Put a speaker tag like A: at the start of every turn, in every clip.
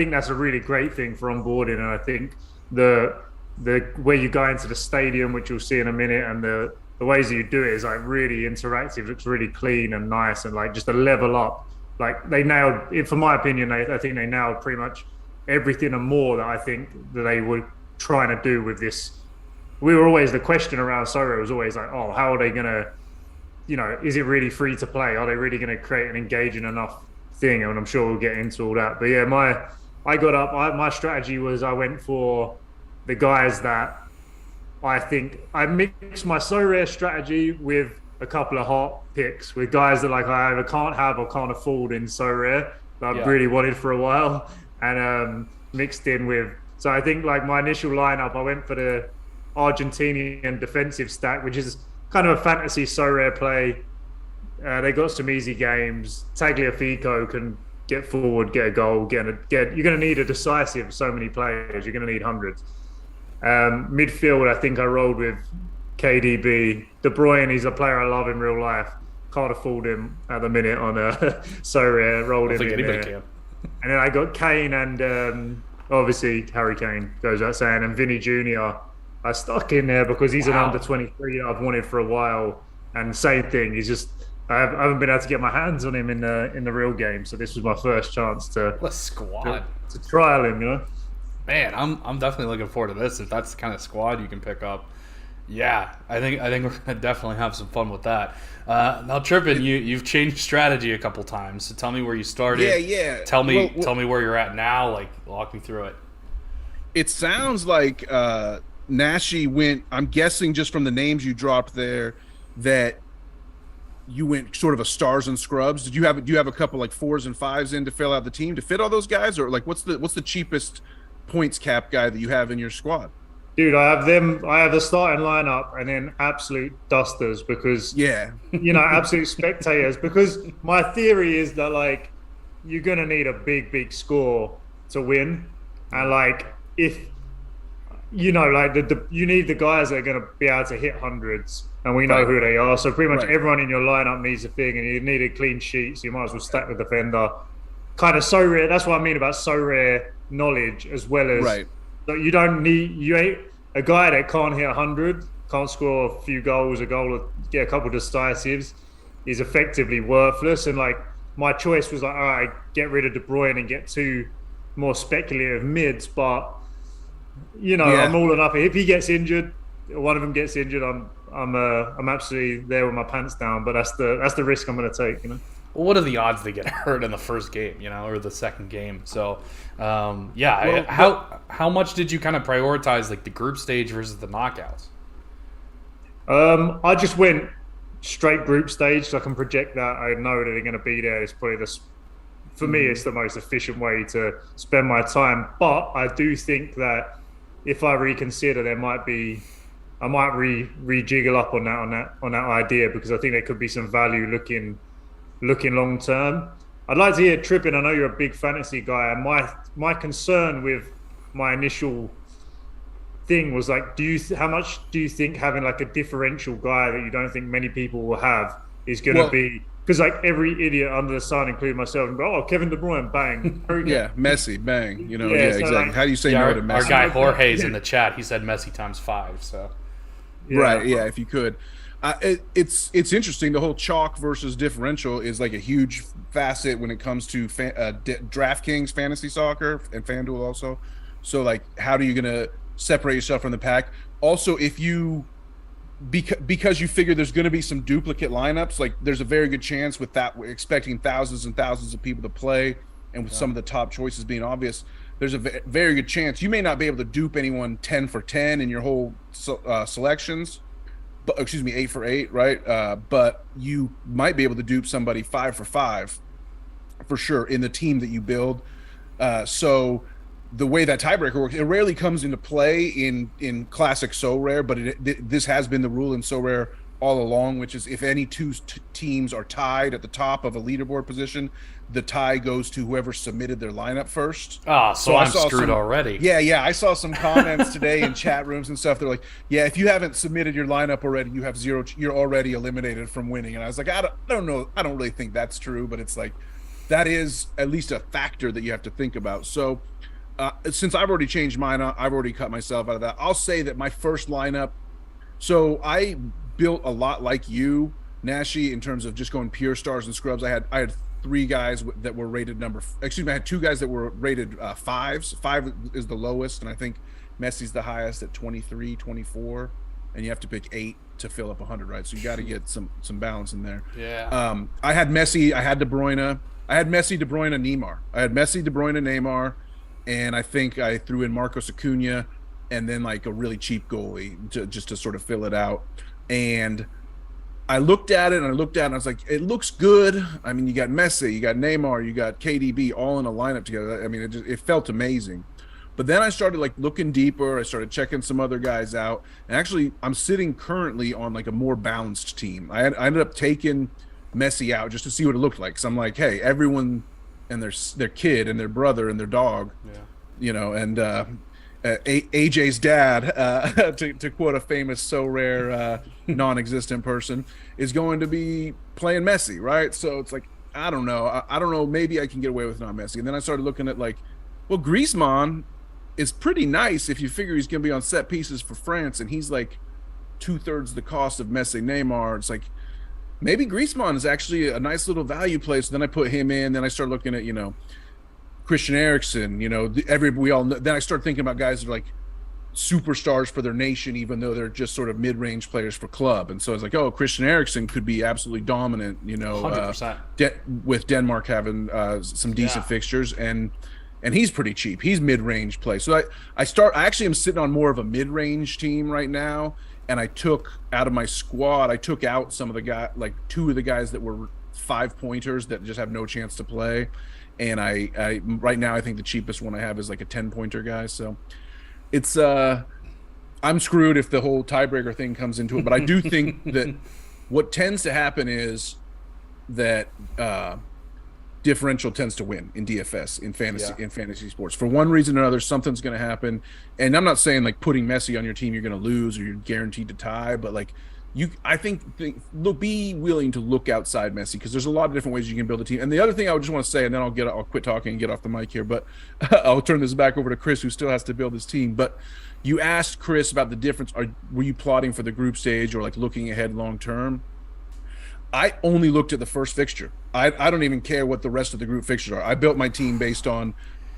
A: think that's a really great thing for onboarding, and I think the where you go into the stadium, which you'll see in a minute, and the ways that you do it is like really interactive. Looks really clean and nice, and like just a level up. Like they nailed it, for my opinion. I think they nailed pretty much everything and more that I think that they were trying to do with this. We were always the question around Sorare was always like, oh, how are they gonna, is it really free to play? Are they really going to create an engaging enough thing? And I'm sure we'll get into all that. But yeah, I got up. My strategy was I went for the guys that I think I mixed my so rare strategy with a couple of hot picks with guys that like I either can't have or can't afford in so rare that I've really wanted for a while, and mixed in with. So I think like my initial lineup, I went for the Argentinian defensive stack, which is kind of a fantasy so rare play. They got some easy games. Tagliafico can get forward, get a goal, You're going to need a decisive. So many players, you're going to need hundreds. Midfield, I think I rolled with KDB. De Bruyne, he's a player I love in real life. Can't afford him at the minute on a so rare. Rolled him in there. Can. And then I got Kane and obviously Harry Kane goes without saying, and Vinny Jr. I stuck in there because he's an under 23 that I've wanted for a while. And same thing, he's just I haven't been able to get my hands on him in the real game. So this was my first chance to trial him,
B: Man, I'm definitely looking forward to this. If that's the kind of squad you can pick up, yeah, I think we're gonna definitely have some fun with that. Now, Trippin, you've changed strategy a couple times. So tell me where you started.
C: Yeah.
B: Tell me where you're at now. Like, walk me through it.
C: It sounds like Nashi went. I'm guessing just from the names you dropped there that you went sort of a stars and scrubs. Do you have a couple like 4s and 5s in to fill out the team to fit all those guys, or like what's the cheapest points cap guy that you have in your squad?
A: Dude, I have them. I have a starting lineup and then absolute dusters because absolute spectators. Because my theory is that like you're gonna need a big score to win, and like if you need the guys that are gonna be able to hit hundreds, and we know who they are. So pretty much everyone in your lineup needs a thing, and you need a clean sheet. So you might as well stack the defender. Kind of so rare. That's what I mean about so rare knowledge as well as you don't need a guy that can't hit 100, can't score a few goals, a goal or get a couple of decisives is effectively worthless. And like my choice was like, all right, get rid of De Bruyne and get 2 more speculative mids. But I'm all enough. If he gets injured, one of them gets injured, I'm absolutely there with my pants down. But that's the risk I'm going to take.
B: Well, what are the odds they get hurt in the first game, or the second game? So, how much did you kind of prioritize like the group stage versus the knockouts?
A: I just went straight group stage, so I can project that. I know that they're going to be there. It's probably for me, it's the most efficient way to spend my time. But I do think that if I reconsider, I might rejiggle up on that idea, because I think there could be some value looking long term. I'd like to hear Trippin. I know you're a big fantasy guy, and my concern with my initial thing was like, how much do you think having like a differential guy that you don't think many people will have is going to be? Because like every idiot under the sun, including myself, and go, Kevin De Bruyne, bang.
C: Messi, bang. So exactly. Like, how do you say no to Messi?
B: Our guy Jorge's in the chat. He said Messi times 5. So
C: right, if you could. It's interesting. The whole chalk versus differential is like a huge facet when it comes to DraftKings fantasy soccer and FanDuel also. So like, how are you gonna separate yourself from the pack? Also, if you because you figure there's going to be some duplicate lineups, like there's a very good chance with that, we're expecting thousands and thousands of people to play, and with some of the top choices being obvious, there's a very good chance you may not be able to dupe anyone 10 for 10 in your whole selections. But 8 for 8, right? But you might be able to dupe somebody 5 for 5 for sure in the team that you build. So the way that tiebreaker works, it rarely comes into play in classic So Rare, but this has been the rule in So Rare all along, which is if any two teams are tied at the top of a leaderboard position, the tie goes to whoever submitted their lineup first.
B: So I'm screwed already.
C: Yeah. I saw some comments today in chat rooms and stuff. They're like, yeah, if you haven't submitted your lineup already, you have 0. You're already eliminated from winning. And I was like, I don't know. I don't really think that's true, but it's like, that is at least a factor that you have to think about. So since I've already changed mine, I've already cut myself out of that. I'll say that my first lineup. So I built a lot like you, Nashi, in terms of just going pure stars and scrubs. I had 3 guys that were rated excuse me, I had 2 guys that were rated 5s. 5 is the lowest, and I think Messi's the highest at 23, 24, and you have to pick 8 to fill up 100, right? So you got to get some balance in there.
B: Yeah.
C: I had Messi, I had De Bruyne. I had Messi, De Bruyne, Neymar. I had Messi, De Bruyne, Neymar, and I think I threw in Marcos Acuna and then like a really cheap goalie just to sort of fill it out. And I looked at it and I was like, it looks good. I mean, you got Messi, you got Neymar, you got KDB all in a lineup together. I mean, it felt amazing. But then I started like looking deeper. I started checking some other guys out. And actually, I'm sitting currently on like a more balanced team. I ended up taking Messi out just to see what it looked like. Because I'm like, hey, everyone and their kid and their brother and their dog, and AJ's dad, to quote a famous Sorare non-existent person, is going to be playing Messi, right? So it's like, I don't know. Maybe I can get away with not Messi. And then I started looking at like, well, Griezmann is pretty nice if you figure he's going to be on set pieces for France, and he's like 2/3 the cost of Messi, Neymar. It's like, maybe Griezmann is actually a nice little value play. So then I put him in. Then I started looking at, Christian Eriksen, we all know. Then I started thinking about guys that are like superstars for their nation, even though they're just sort of mid-range players for club. And so I was like, oh, Christian Eriksen could be absolutely dominant,
B: 100%.
C: With Denmark having some decent fixtures, and he's pretty cheap. He's mid-range play. So I actually am sitting on more of a mid-range team right now. And I took out of my squad, I took out some of the guys, like 2 of the guys that were 5-pointers that just have no chance to play. And I right now, I think the cheapest one I have is like a 10-pointer guy. So it's I'm screwed if the whole tiebreaker thing comes into it. But I do think that what tends to happen is that differential tends to win in DFS, in fantasy sports. For one reason or another, something's going to happen. And I'm not saying like putting Messi on your team you're going to lose or you're guaranteed to tie, but like I think be willing to look outside Messi, because there's a lot of different ways you can build a team. And the other thing I would just want to say, and then I'll quit talking and get off the mic here, but I'll turn this back over to Chris, who still has to build his team. But you asked Chris about the difference. Were you plotting for the group stage or like looking ahead long term? I only looked at the first fixture. I don't even care what the rest of the group fixtures are. I built my team based on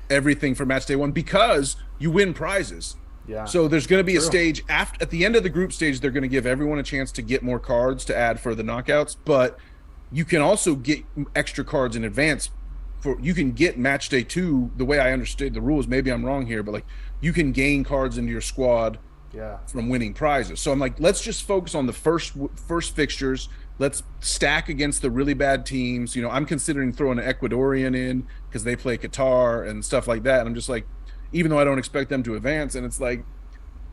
C: everything for match day 1, because you win prizes.
B: Yeah.
C: So there's going to be a stage at the end of the group stage. They're going to give everyone a chance to get more cards to add for the knockouts, but you can also get extra cards in advance. You can get match day 2. The way I understood the rules, maybe I'm wrong here, but like you can gain cards into your squad from winning prizes. So I'm like, let's just focus on the first fixtures. Let's stack against the really bad teams. I'm considering throwing an Ecuadorian in because they play Qatar and stuff like that. And I'm just like, even though I don't expect them to advance, and it's like,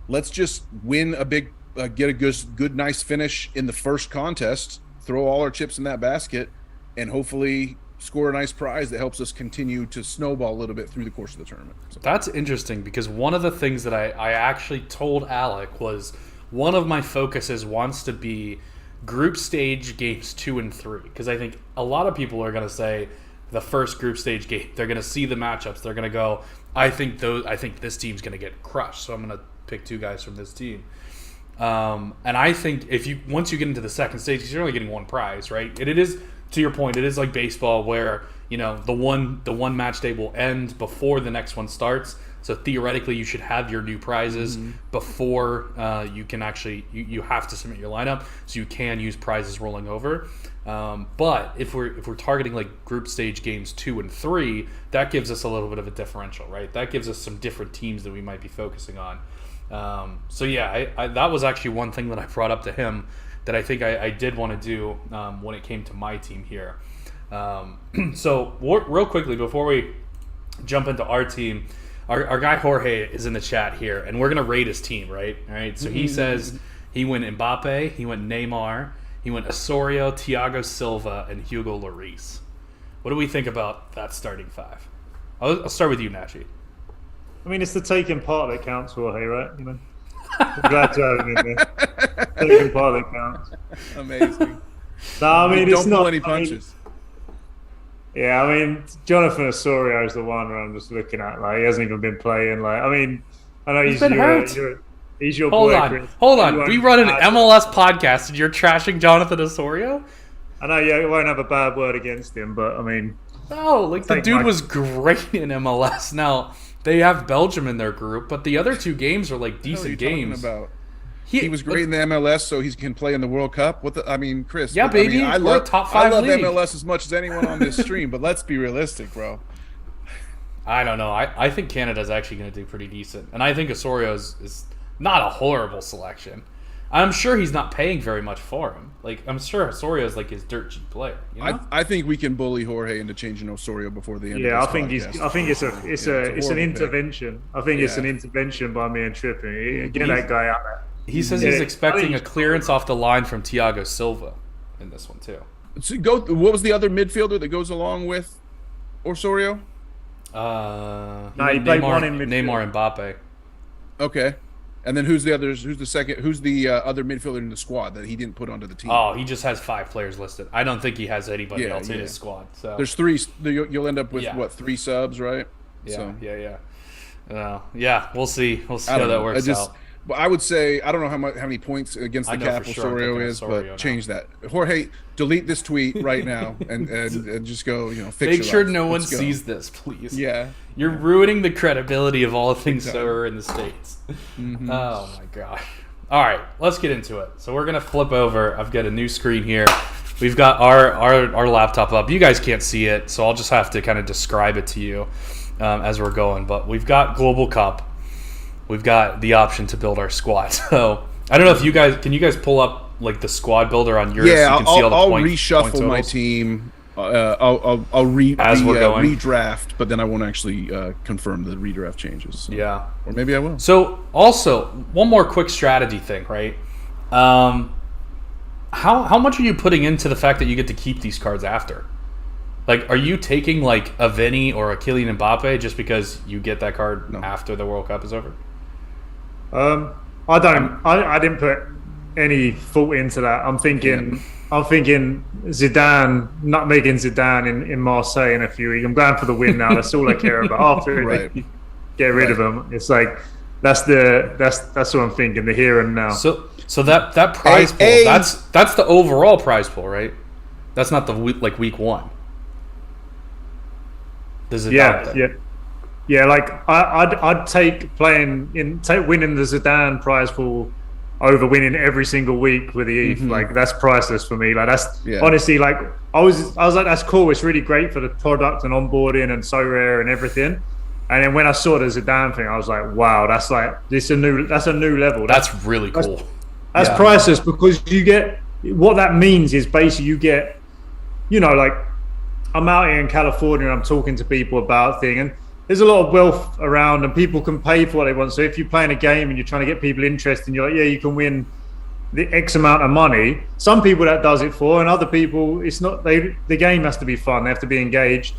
C: let's just win a big, get a good, nice finish in the first contest, throw all our chips in that basket, and hopefully score a nice prize that helps us continue to snowball a little bit through the course of the tournament. So.
B: That's interesting, because one of the things that I actually told Alec was one of my focuses wants to be group stage games 2 and 3, because I think a lot of people are going to say the first group stage game, they're going to see the matchups, they're going to go, I think this team's going to get crushed, so I'm going to pick 2 guys from this team. And I think once you get into the second stage, you're only getting one prize, right? And it is, to your point, it is like baseball where the one match day will end before the next one starts. So theoretically, you should have your new prizes before you can actually. You have to submit your lineup, so you can use prizes rolling over. But if we're targeting like group stage games 2 and 3, that gives us a little bit of a differential, right? That gives us some different teams that we might be focusing on. So yeah, that was actually one thing that I brought up to him that I think I did want to do when it came to my team here. So real quickly before we jump into our team. Our guy Jorge is in the chat here, and we're going to rate his team, right? All right. So he says he went Mbappe, he went Neymar, he went Osorio, Thiago Silva, and Hugo Lloris. What do we think about that starting 5? I'll start with you, Nashi.
A: I mean, it's the taking part that counts, Jorge, right? I'm glad to have him in there. Taking part that counts.
C: Amazing.
A: No, I mean,
C: don't
A: it's not
C: pull any punches.
A: Yeah, I mean, Jonathan Osorio is the one where I'm just looking at. Like, he hasn't even been playing. Like, I mean, I know
B: He's been hurt.
A: he's your
B: Hold
A: boy,
B: on,
A: Chris.
B: hold
A: You
B: on. We
A: won't
B: run an
A: add-
B: MLS podcast, and you're trashing Jonathan Osorio.
A: I know you won't have a bad word against him, but I mean,
B: No, like the
A: take
B: dude
A: my-
B: was great in MLS. Now they have Belgium in their group, but the other two games are like
C: What are you
B: decent
C: talking
B: games.
C: about? He was great in the MLS, so he can play in the World Cup. I mean, Chris.
B: Yeah, baby,
C: I
B: we're a
C: love
B: top
C: I
B: 5
C: love
B: league.
C: MLS as much as anyone on this stream, but let's be realistic, bro.
B: I don't know. I think Canada's actually going to do pretty decent, and I think Osorio is not a horrible selection. I'm sure he's not paying very much for him. Like, I'm sure Osorio is like his dirt cheap player. You know?
C: I think we can bully Jorge into changing Osorio before the end.
A: yeah,
C: of
A: I think
C: podcast.
A: I think it's an
C: horrible pick.
A: intervention. I think it's
C: Yeah.
A: an intervention by me and Tripping. Get that guy out there.
B: He says
A: Yeah.
B: he's expecting
A: I
B: a
A: think-
B: clearance off the line from Thiago Silva in this one too.
C: So what was the other midfielder that goes along with Osorio?
A: he played one in midfield.
B: Neymar and Mbappe.
C: Okay, and then who's the others? Who's the second? Who's the other midfielder in the squad that he didn't put onto the team?
B: Oh, he just has 5 players listed. I don't think he has anybody
C: Yeah,
B: else in
C: yeah.
B: his squad. So
C: There's 3. You'll end up with
B: Yeah.
C: what 3 subs, right?
B: yeah, yeah. We'll see. We'll see
C: I
B: how
C: don't
B: that
C: know.
B: works out.
C: But I would say I don't know how many points against
B: I
C: the
B: know
C: cap
B: for sure I'm
C: Osorio
B: thinking
C: is,
B: Osorio
C: but
B: now.
C: change that. Jorge, delete this tweet right now and just go. Fix
B: Make
C: your
B: sure
C: life.
B: no one
C: Let's go.
B: sees this, please.
C: Yeah.
B: You're ruining the credibility of all things
C: Big time.
B: sober in the States.
C: Mm-hmm.
B: Oh my gosh. All right, let's get into it. So we're gonna flip over. I've got a new screen here. We've got our laptop up. You guys can't see it, so I'll just have to kind of describe it to you as we're going. But we've got Global Cup. We've got the option to build our squad. So I don't know if you guys pull up like the squad builder on yours.
C: Yeah,
B: so you can see all the
C: I'll
B: point
C: reshuffle
B: totals?
C: my team. I'll
B: As we're going.
C: redraft, but then I won't actually confirm the redraft changes. So.
B: Yeah.
C: Or maybe I will.
B: So also one more quick strategy thing, right? How much are you putting into the fact that you get to keep these cards after? Like, are you taking like a Vinny or a Kylian Mbappe just because you get that card after the World Cup is over?
A: I didn't put any thought into that. I'm thinking Zidane, not making Zidane in Marseille in a few weeks. I'm going for the win now. That's all I care about. After
C: Right.
A: they get rid of him, it's like that's what I'm thinking. The here and now.
B: So that prize pool, that's the overall prize pool, right? That's not the week 1. There's a doubt there.
A: Yeah. Like I'd take winning the Zidane prize pool over winning every single week with the ETH.
C: Mm-hmm.
A: Like that's priceless for me. Like that's
C: Yeah.
A: honestly, like I was like, that's cool. It's really great for the product and onboarding and Sorare and everything. And then when I saw the Zidane thing, I was like, wow, that's a new level.
B: That's really cool.
A: That's priceless because you get what that means is basically you get, like I'm out here in California and I'm talking to people about things and there's a lot of wealth around and people can pay for what they want. So if you're playing a game and you're trying to get people interested and you're like, yeah, you can win the X amount of money. Some people that does it for, and other people it's not. The game has to be fun. They have to be engaged.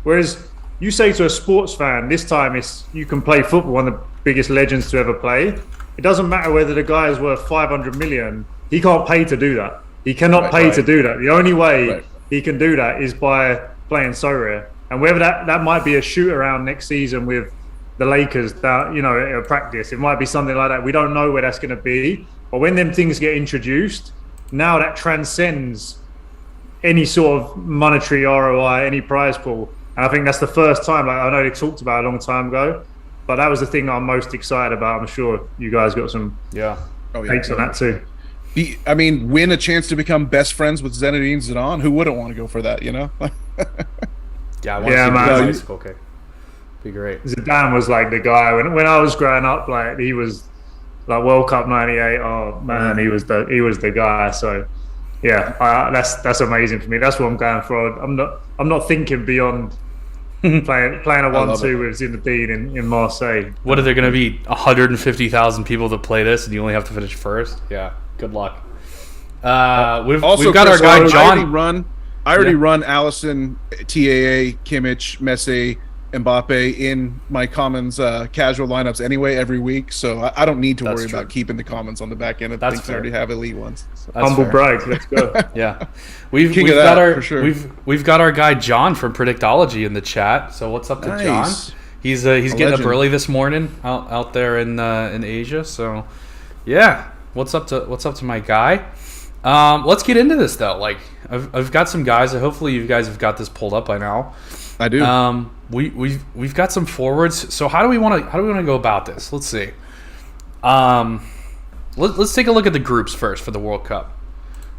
A: Whereas you say to a sports fan, this time you can play football, one of the biggest legends to ever play. It doesn't matter whether the guy is worth 500 million. He can't pay to do that. He cannot pay to do that. The only way he can do that is by playing Sorare. And whether that might be a shoot around next season with the Lakers, that at practice, it might be something like that. We don't know where that's going to be. But when them things get introduced, now that transcends any sort of monetary ROI, any prize pool. And I think that's the first time. Like I know they talked about it a long time ago, but that was the thing I'm most excited about. I'm sure you guys got some takes on that too.
C: Win a chance to become best friends with Zinedine Zidane. Who wouldn't want to go for that?
B: Yeah, I want to see
A: man.
B: the bicycle kick. Be great.
A: Zidane was like the guy when I was growing up. Like he was like World Cup '98. Oh man, he was the guy. So yeah, that's amazing for me. That's what I'm going for. I'm not thinking beyond playing a 1-2 with Zinedine in Marseille.
B: What are there going to be 150,000 people that play this, and you only have to finish first? Yeah, good luck. We've got
C: Chris,
B: our guy John.
C: I already run Allison, TAA, Kimmich, Messi, Mbappe in my Commons casual lineups anyway every week, so I don't need to
B: That's
C: worry
B: true.
C: about keeping the Commons on the back end of
B: That's
C: things. I
B: fair.
C: already have elite ones. So.
B: That's
A: Humble
B: fair.
A: brag. Let's go.
B: Yeah, we've
C: King of
B: got
C: that,
B: our
C: for sure.
B: we've got our guy John from Predictology in the chat. So what's up to
C: Nice.
B: John? He's getting
C: legend.
B: up early this morning out there in Asia. So yeah, what's up to my guy? Let's get into this though. Like I've got some guys. Hopefully you guys have got this pulled up by now.
C: I do.
B: We've got some forwards. So how do we want to go about this? Let's see. Let's take a look at the groups first for the World Cup.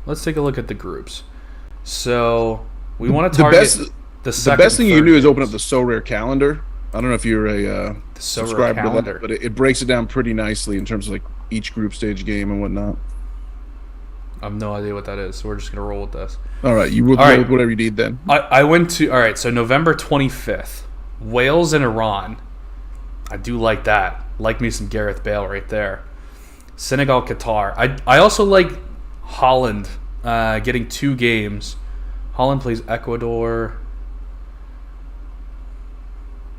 B: Let's take a look at the groups. So we want to target the second.
C: The best thing you can
B: third
C: do is open up
B: games.
C: the Sorare calendar. I don't know if you're a subscriber to
B: calendar.
C: that, but it breaks it down pretty nicely in terms of like each group stage game and whatnot.
B: I have no idea what that is, so we're just gonna roll with this.
C: All right, you will
B: All right.
C: with whatever you need then.
B: I went to so November 25th, Wales and Iran. I do like that. Like me some Gareth Bale right there. Senegal, Qatar. I also like Holland getting 2 games. Holland plays Ecuador,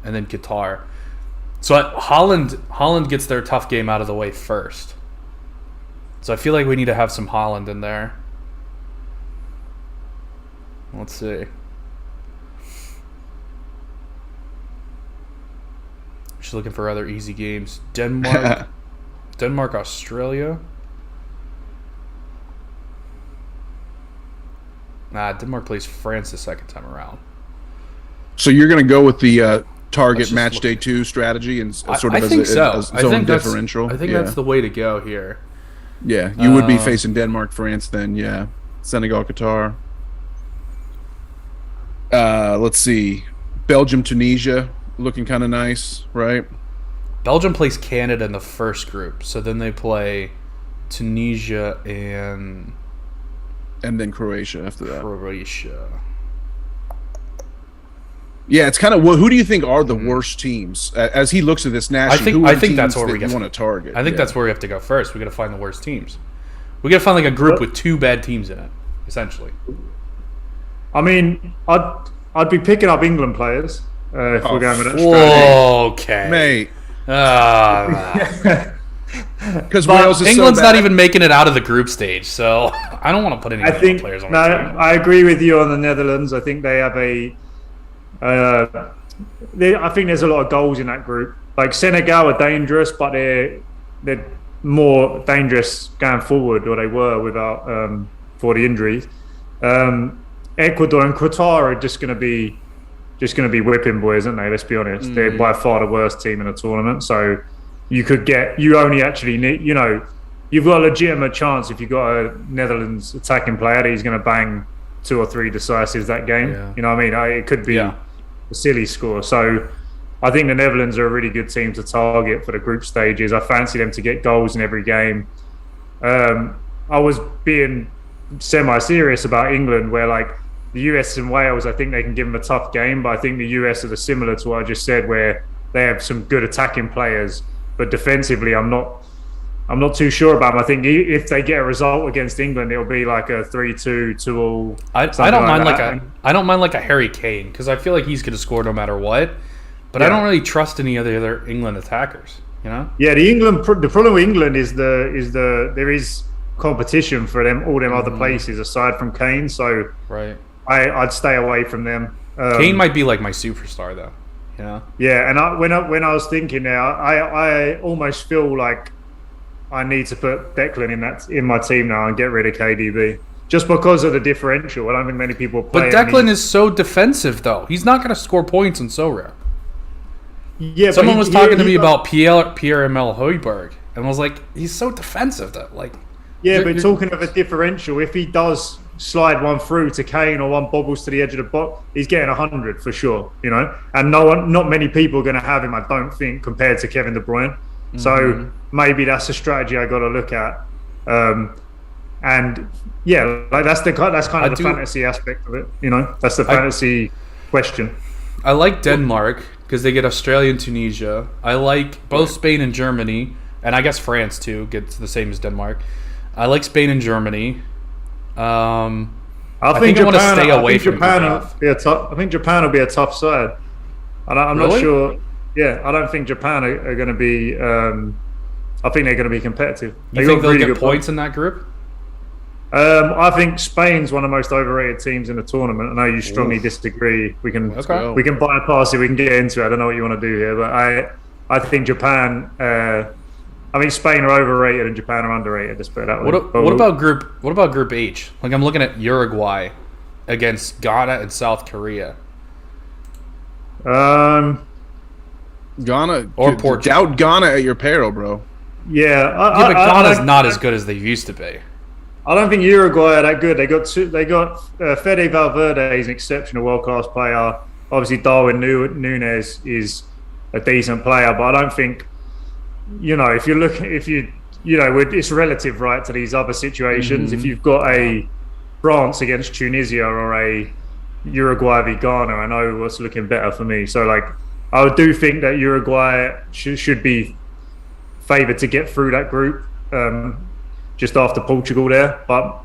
B: and then Qatar. So Holland gets their tough game out of the way first. So I feel like we need to have some Holland in there. Let's see. Just looking for other easy games. Denmark, Australia. Denmark plays France the second time around.
C: So you're going to go with the target
B: Let's just
C: match
B: look
C: day
B: at-
C: 2 strategy and sort of
B: I
C: as
B: think
C: a
B: so.
C: zone differential.
B: I think
C: yeah.
B: that's the way to go here.
C: Yeah, you would be facing Denmark, France, then yeah, Senegal, Qatar. Let's see, Belgium, Tunisia, looking kind of nice, right?
B: Belgium plays Canada in the first group, so then they play Tunisia and
C: And then Croatia after that.
B: Croatia.
C: Yeah, it's kind of who do you think are the worst teams as he looks at this nationally?
B: I think that's where we
C: want to target.
B: I think that's where we have to go first. We got to find the worst teams. We got to find like a group with 2 bad teams in it, essentially.
A: I mean, I'd be picking up England players if we're going with that strategy.
B: Okay,
C: mate. Because
A: But
C: Wales is
B: England's
C: so bad.
B: not even making it out of the group stage, so I don't want to put any
A: I
B: England
A: think
B: players on
A: no,
B: my team.
A: I agree with you on the Netherlands. I think they have I think there's a lot of goals in that group. Like Senegal are dangerous, but they're more dangerous going forward, or they were without for the injuries. Ecuador and Qatar are just going to be whipping boys, aren't they? Let's be honest. They're by far the worst team in the tournament. So you only actually need, you've got a legitimate chance if you've got a Netherlands attacking player that he's going to bang 2 or 3 decisives that game.
B: Yeah.
A: You know what I mean? It could be
B: Yeah.
A: a silly score. So I think the Netherlands are a really good team to target for the group stages. I fancy them to get goals in every game. I was being semi-serious about England, where like the US and Wales, I think they can give them a tough game, but I think the US are similar to what I just said, where they have some good attacking players, but defensively, I'm not too sure about them. I think if they get a result against England, it'll be like a 3-2, 2-all.
B: I don't mind I don't mind like a Harry Kane, because I feel like he's going to score no matter what. But I
A: Yeah.
B: don't really trust any other England attackers. You know?
A: Yeah, the problem with England is there is competition for them all them other places aside from Kane. So
B: Right.
A: I'd stay away from them.
B: Kane might be like my superstar, though. You know?
A: Yeah, and when I was thinking now, I almost feel like I need to put Declan in my team now and get rid of KDB just because of the differential. I don't think many people play.
B: But Declan is so defensive, though. He's not going to score points in so rare.
A: Yeah,
B: Someone was talking to me about Pierre-Emile Højbjerg, and was like, he's so defensive that like.
A: Yeah,
B: you're-
A: but talking of a differential, if he does slide one through to Kane or one bobbles to the edge of the box, he's getting 100 for sure, And not many people are going to have him, I don't think, compared to Kevin De Bruyne. So maybe that's a strategy I got to look at. And yeah, like that's kind of the fantasy aspect of it, That's the fantasy question.
B: I like Denmark because they get Australia and Tunisia. I like both Spain and Germany, and I guess France too gets the same as Denmark. I like Spain and Germany.
A: I
B: think I wanna stay away from
A: Japan.
B: Japan.
A: I think Japan will be a tough side. I'm not
B: Really?
A: sure. Yeah, I don't think Japan are going to be. I think they're going to be competitive.
B: You
A: They
B: think
A: got
B: they'll
A: really
B: get
A: good
B: points in that group?
A: I think Spain's one of the most overrated teams in the tournament. I know you strongly
C: Oof.
A: disagree.
B: Okay.
A: We can bypass it. We can get into it. I don't know what you want to do here, but I think Japan. I think Spain are overrated and Japan are underrated. Let's put it that way.
B: What about Group H? Like I'm looking at Uruguay against Ghana and South Korea.
C: Ghana
B: Or Portugal.
C: doubt Ghana at your peril, bro.
A: Yeah,
B: Yeah, but Ghana's not as good as they used to be.
A: I don't think Uruguay are that good. They got Fede Valverde is an exceptional world class player. Obviously, Darwin Núñez is a decent player, but I don't think if it's relative, right, to these other situations.
C: Mm-hmm.
A: If you've got a France against Tunisia or a Uruguay v Ghana, I know what's looking better for me. So I do think that Uruguay should be favoured to get through that group. Just after Portugal there, but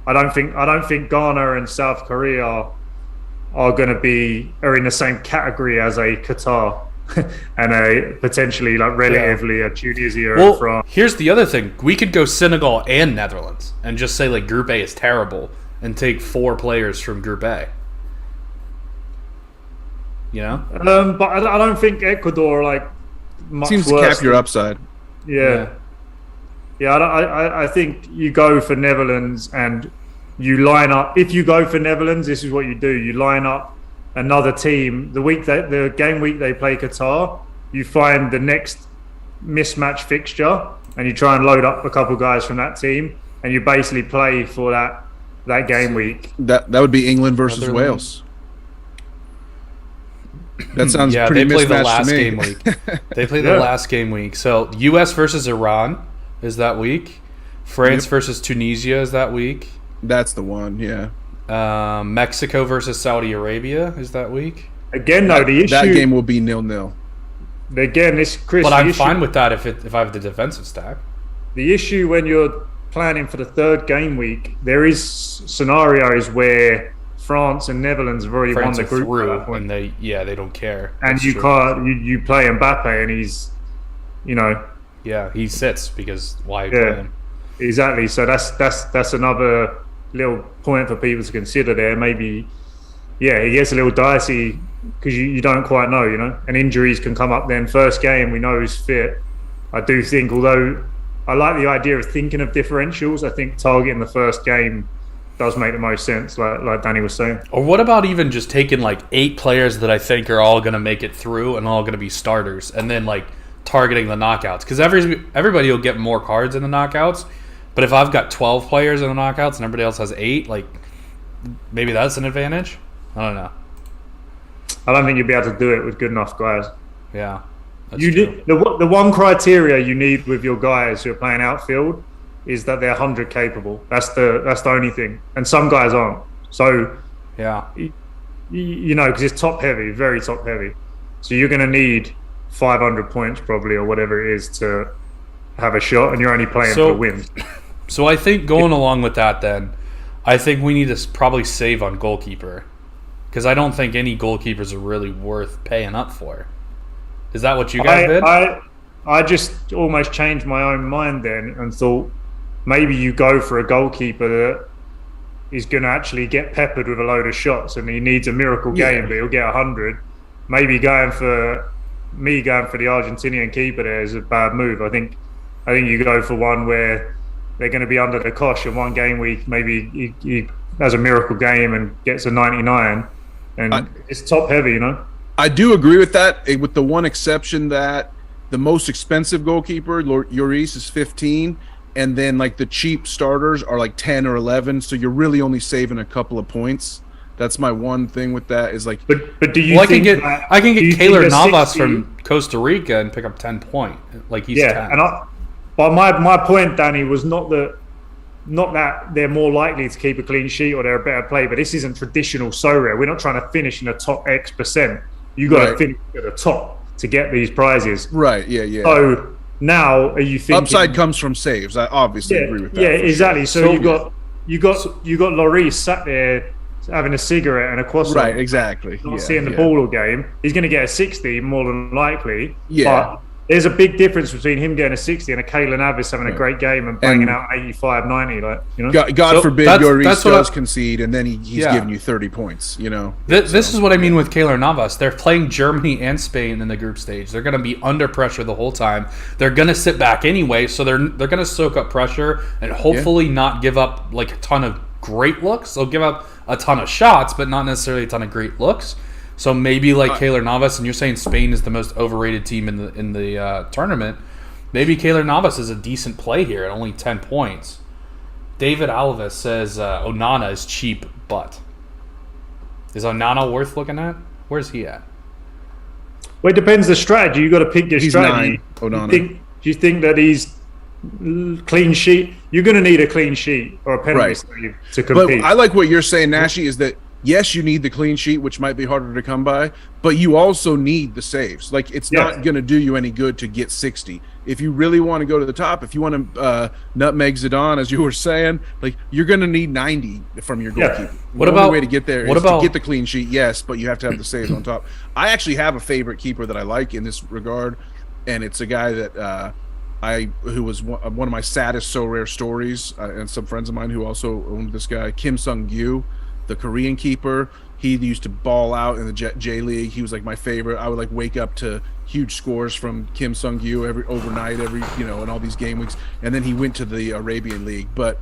A: I don't think Ghana and South Korea are in the same category as a Qatar and a potentially relatively a Tunisia and France.
B: Here's the other thing: we could go Senegal and Netherlands and just say Group A is terrible and take 4 players from Group A.
A: But I don't think Ecuador are much
C: Seems to
A: worse
C: cap your upside.
A: Yeah. I think you go for Netherlands and you line up. If you go for Netherlands, this is what you do. You line up another team. The game week they play Qatar, you find the next mismatch fixture and you try and load up a couple guys from that team and you basically play for that game week.
C: That would be England versus Wales. That sounds pretty
B: they play
C: mismatched
B: the last
C: to me.
B: game week. They play the last game week. So U.S. versus Iran is that week. France versus Tunisia is that week.
C: That's the one, yeah.
B: Mexico versus Saudi Arabia is that week.
A: Again, though, the issue
C: that game will be 0-0.
A: Again,
B: but I'm fine with that if I have the defensive stack.
A: The issue when you're planning for the third game week, there is scenarios where France and Netherlands have already won the group
B: through, and they don't care.
A: And you play Mbappe, and he's,
B: yeah, he sits because why play him?
A: Exactly. So that's another little point for people to consider there. Maybe, it gets a little dicey because you don't quite know, and injuries can come up then. First game, we know who's fit. I do think, although I like the idea of thinking of differentials, I think targeting the first game does make the most sense, like Danny was saying.
B: Or what about even just taking 8 players that I think are all going to make it through and all going to be starters, and then targeting the knockouts? Because everybody will get more cards in the knockouts, but if I've got 12 players in the knockouts and everybody else has 8, maybe that's an advantage. I don't know.
A: I don't think you'll be able to do it with good enough guys.
B: Yeah,
A: the one criteria you need with your guys who are playing outfield is that they're 100 capable. That's the only thing, and some guys aren't. So because it's top heavy, very top heavy. So you're going to need 500 points probably, or whatever it is, to have a shot, and you're only playing for wins.
B: So I think going along with that, then I think we need to probably save on goalkeeper, because I don't think any goalkeepers are really worth paying up for. Is that what you guys did?
A: I just almost changed my own mind then and thought maybe you go for a goalkeeper that is going to actually get peppered with a load of shots and he needs a miracle game, but he'll get 100. Maybe going for the Argentinian keeper there is a bad move. I think you go for one where they're going to be under the cosh, and one game week maybe he has a miracle game and gets a 99, and it's top heavy,
C: I do agree with that, with the one exception that the most expensive goalkeeper, Lloris, is 15. And then the cheap starters are 10 or 11, so you're really only saving a couple of points. That's my one thing with that is
A: But do you?
B: I can get Keylor Navas from Costa Rica and pick up 10 points. He's 10.
A: But my point, Danny, was not that they're more likely to keep a clean sheet or they're a better player. But this isn't traditional Sorare. We're not trying to finish in the top X%. You got to finish at the top to get these prizes.
C: Right. Yeah.
A: So. Now, are you thinking
C: upside comes from saves? I obviously agree with that.
A: Yeah, exactly. So you got Lloris sat there having a cigarette and a croissant,
C: Right, exactly.
A: not seeing the ball all game, he's going to get a 60 more than likely.
C: Yeah.
A: But there's a big difference between him getting a 60 and a Kalen Avis having a great game and banging out 85, 90. Like, you know?
C: God forbid Lloris does concede, and then he's giving you 30 points. You know,
B: this is what I mean with Keylor Navas. They're playing Germany and Spain in the group stage. They're going to be under pressure the whole time. They're going to sit back anyway, so they're going to soak up pressure and hopefully not give up like a ton of great looks. They'll give up a ton of shots, but not necessarily a ton of great looks. So maybe like Keylor Navas, and you're saying Spain is the most overrated team in the tournament. Maybe Keylor Navas is a decent play here at only 10 points. David Alves says Onana is cheap, but is Onana worth looking at? Where's he at?
A: Well, it depends the strategy. You got to pick your strategy.
C: 9, Onana.
A: Do you think that he's clean sheet? You're going to need a clean sheet or a penalty save to compete.
C: But I like what you're saying, Nashi, is that yes, you need the clean sheet, which might be harder to come by, but you also need the saves. Like, it's not going to do you any good to get 60. If you really want to go to the top, if you want to nutmeg Zidane, as you were saying, like, you're going to need 90 from your goalkeeper.
B: What
C: the
B: about
C: only way to get there is to get the clean sheet, yes, but you have to have the saves on top. I actually have a favorite keeper that I like in this regard, and it's a guy that who was one of my saddest Sorare stories, and some friends of mine who also owned this guy, Kim Sung-gyu, the Korean keeper. He used to ball out in the J League. He was like my favorite. I would like wake up to huge scores from Kim Sung-gyu overnight, in all these game weeks. And then he went to the Arabian League. But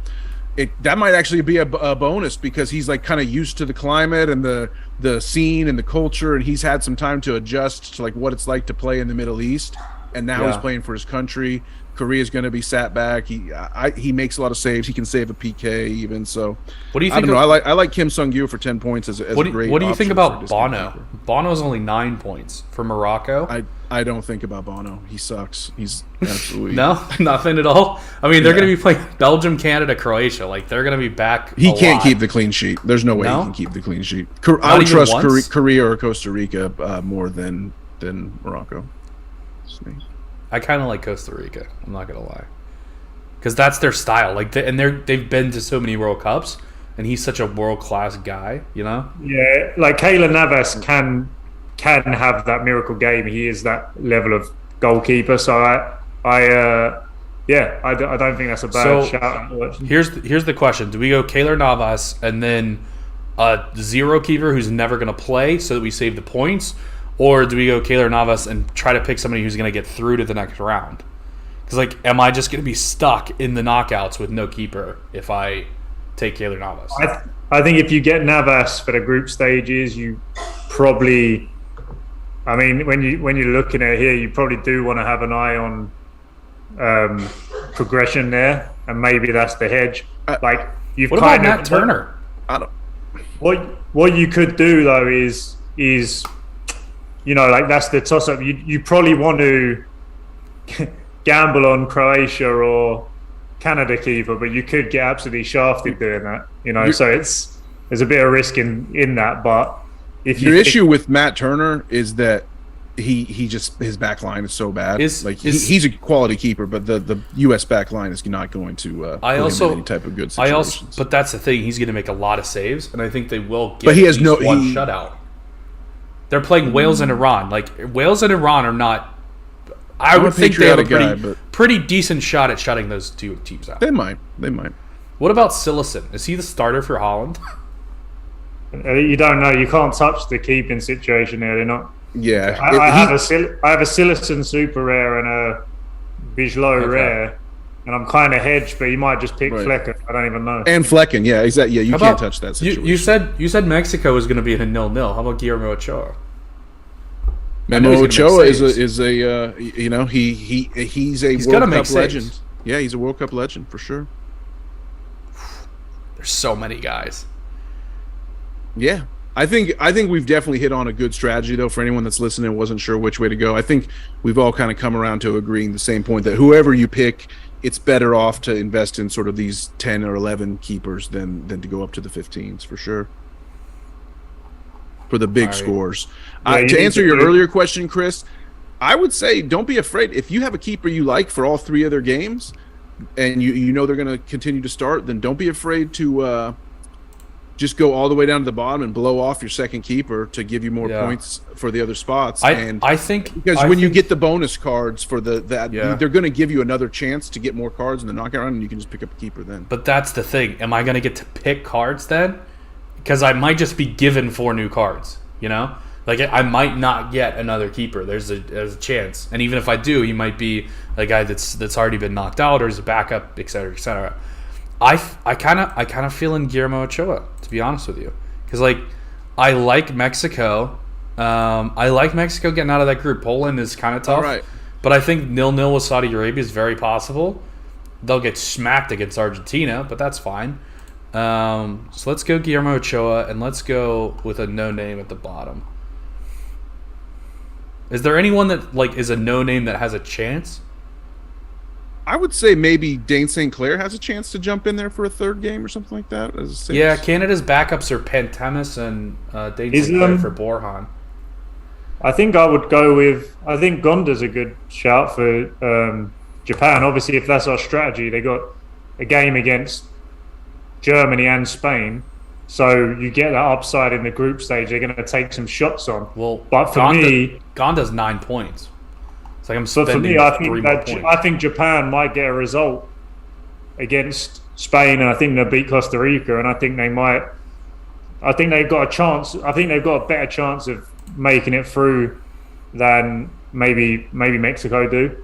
C: that might actually be a bonus because he's like kind of used to the climate and the scene and the culture, and he's had some time to adjust to like what it's like to play in the Middle East. And now he's playing for his country. Korea's going to be sat back. He makes a lot of saves. He can save a PK even. So
B: what do you think?
C: I don't know. I like Kim Sung-gyu for 10 points as a great.
B: What do you think about Bono? Bono's only 9 points for Morocco.
C: I don't think about Bono. He sucks. He's absolutely
B: no, nothing at all. I mean, they're going to be playing Belgium, Canada, Croatia. Like, they're going to be back.
C: He can't keep the clean sheet. There's no way he can keep the clean sheet. I would trust Korea or Costa Rica more than Morocco.
B: I kind of like Costa Rica. I'm not gonna lie, because that's their style. Like, they've been to so many World Cups, and he's such a world class guy. You know?
A: Yeah, like Keylor Navas can have that miracle game. He is that level of goalkeeper. So I don't think that's a bad shout.
B: Here's the question: do we go Keylor Navas and then a zero keeper who's never gonna play so that we save the points? Or do we go Keylor Navas and try to pick somebody who's going to get through to the next round? Because, like, am I just going to be stuck in the knockouts with no keeper if I take Keylor Navas?
A: I think if you get Navas for the group stages, you probably... I mean, when you're looking at it here, you probably do want to have an eye on progression there, and maybe that's the hedge. Like, you've
B: what about Matt Turner?
C: I don't...
A: What you could do, though, is like that's the toss-up. You probably want to gamble on Croatia or Canada keeper, but you could get absolutely shafted doing that. So there's a bit of risk in that. But if
C: your issue with Matt Turner is that he just his back line is so bad. He's a quality keeper, but the U.S. back line is not going to put him in any type of good situations.
B: But that's the thing. He's going to make a lot of saves, and I think they will get
C: but he has
B: one shutout. They're playing Wales and Iran. Like, Wales and Iran are not. I would think they have a pretty decent shot at shutting those two teams out.
C: They might.
B: What about Cillessen? Is he the starter for Holland?
A: You don't know. You can't touch the keeping situation there. They're not.
C: Yeah.
A: I have a Cillessen super rare and a Bijlow rare, and I'm kind of hedged, but you might just pick Flecken. I don't even know.
C: And Flecken, yeah, exactly. Yeah, you can't touch that situation.
B: You said Mexico was going to be in a 0-0. How about Guillermo Ochoa?
C: Memo Ochoa is a he's a World Cup legend. Yeah, he's a World Cup legend for sure.
B: There's so many guys.
C: Yeah. I think we've definitely hit on a good strategy, though, for anyone that's listening and wasn't sure which way to go. I think we've all kind of come around to agreeing the same point that whoever you pick, it's better off to invest in sort of these 10 or 11 keepers than to go up to the 15s for sure. For the big scores. To answer your earlier question, Chris, I would say don't be afraid. If you have a keeper you like for all three of their games and you know they're going to continue to start, then don't be afraid to just go all the way down to the bottom and blow off your second keeper to give you more
B: Yeah.
C: points for the other spots.
B: I think
C: because
B: I
C: when you
B: think-
C: get the bonus cards for
B: Yeah.
C: they're going to give you another chance to get more cards in the knockout round, and you can just pick up a keeper then.
B: But that's the thing. Am I going to get to pick cards then? Because I might just be given 4 new cards. You know, like I might not get another keeper. There's a chance, and even if I do, he might be a guy that's already been knocked out or is a backup, et cetera, et cetera. I kind of feel in Guillermo Ochoa, to be honest with you, because like I like Mexico. I like Mexico getting out of that group. Poland is kind of tough,
C: right.
B: But I think 0-0 with Saudi Arabia is very possible. They'll get smacked against Argentina, but that's fine. So let's go Guillermo Ochoa, and let's go with a no name at the bottom. Is there anyone that like is a no name that has a chance?
C: I would say maybe Dane St. Clair has a chance to jump in there for a third game or something like that. As a six.
B: Yeah, Canada's backups are Pantemis and Dane St. Clair for Borjan.
A: I think I would go with. I think Gonda's a good shout for Japan. Obviously, if that's our strategy, they got a game against Germany and Spain, so you get that upside in the group stage. They're going to take some shots on.
B: Well,
A: but for me,
B: Gonda's 9 points. It's like I'm
A: but
B: spending
A: for me,
B: 3 more points.
A: I think Japan might get a result against Spain, and I think they'll beat Costa Rica, and I think they might. I think they've got a chance. I think they've got a better chance of making it through than maybe Mexico do.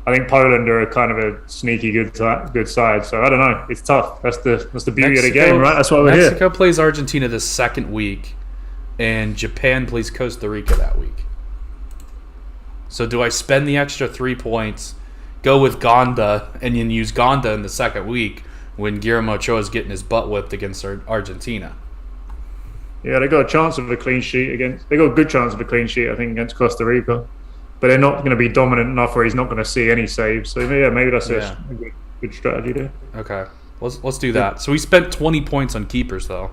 A: I think Poland are a kind of a sneaky good side. So I don't know. It's tough. That's the beauty of the game, right? That's why we're here.
B: Mexico plays Argentina the second week, and Japan plays Costa Rica that week. So do I spend the extra 3 points, go with Gonda, and then use Gonda in the second week when Guillermo Ochoa is getting his butt whipped against Argentina?
A: Yeah, they got a chance of a clean sheet against. They got a good chance of a clean sheet, I think, against Costa Rica. But they're not going to be dominant enough where he's not going to see any saves. So yeah, maybe that's a good strategy there.
B: Okay, let's do that. So we spent 20 points on keepers though,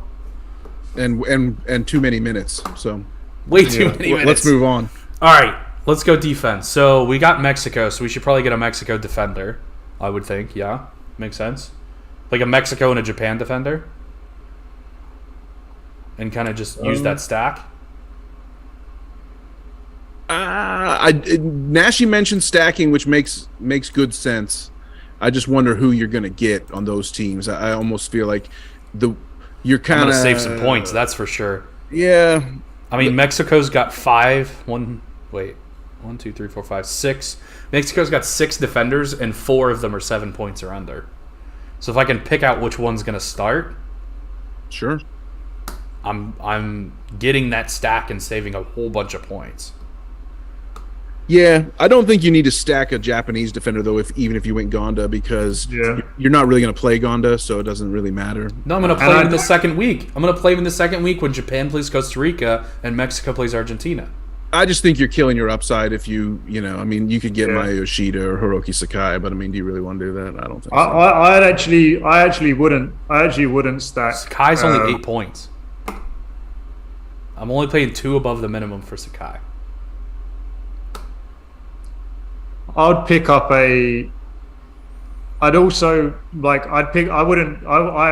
C: and too many minutes. So
B: way too many minutes.
C: Let's move on.
B: All right, let's go defense. So we got Mexico, so we should probably get a Mexico defender. I would think, yeah, makes sense. Like a Mexico and a Japan defender, and kind of just use that stack.
C: Nashi mentioned stacking, which makes good sense. I just wonder who you're going to get on those teams. I almost feel like you're kind of
B: going to save some points. That's for sure.
C: Yeah.
B: I mean, Mexico's got 1, 2, 3, 4, 5, 6. Mexico's got 6 defenders, and 4 of them are 7 points or under. So if I can pick out which one's going to start,
C: sure.
B: I'm getting that stack and saving a whole bunch of points.
C: Yeah, I don't think you need to stack a Japanese defender though. Even if you went Gonda, because you're not really going to play Gonda, so it doesn't really matter.
B: No, I'm going to play him in the second week. I'm going to play him in the second week when Japan plays Costa Rica and Mexico plays Argentina.
C: I just think you're killing your upside if you I mean, you could get Maya Yoshida or Hiroki Sakai, but I mean, do you really want to do that? I don't think so.
A: I actually wouldn't stack.
B: Sakai's only 8 points. I'm only playing 2 above the minimum for Sakai.
A: I'd pick up I have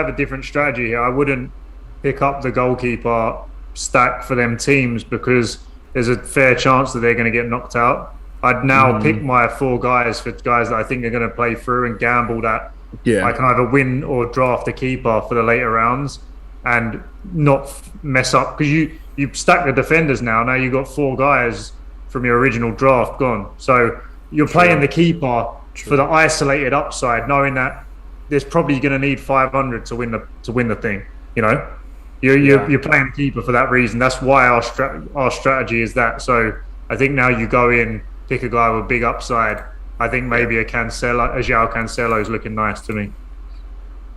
A: a different strategy here. I wouldn't pick up the goalkeeper stack for them teams because there's a fair chance that they're going to get knocked out. I'd now pick my 4 guys for guys that I think are going to play through and gamble that I can either win or draft a keeper for the later rounds and not mess up. Because you stack the defenders now. Now you've got 4 guys from your original draft gone. So you're playing the keeper for the isolated upside, knowing that there's probably going to need 500 to win the thing. You're playing the keeper for that reason. That's why our strategy is that. So I think now you go in, pick a guy with big upside. I think maybe a João Cancelo is looking nice to me.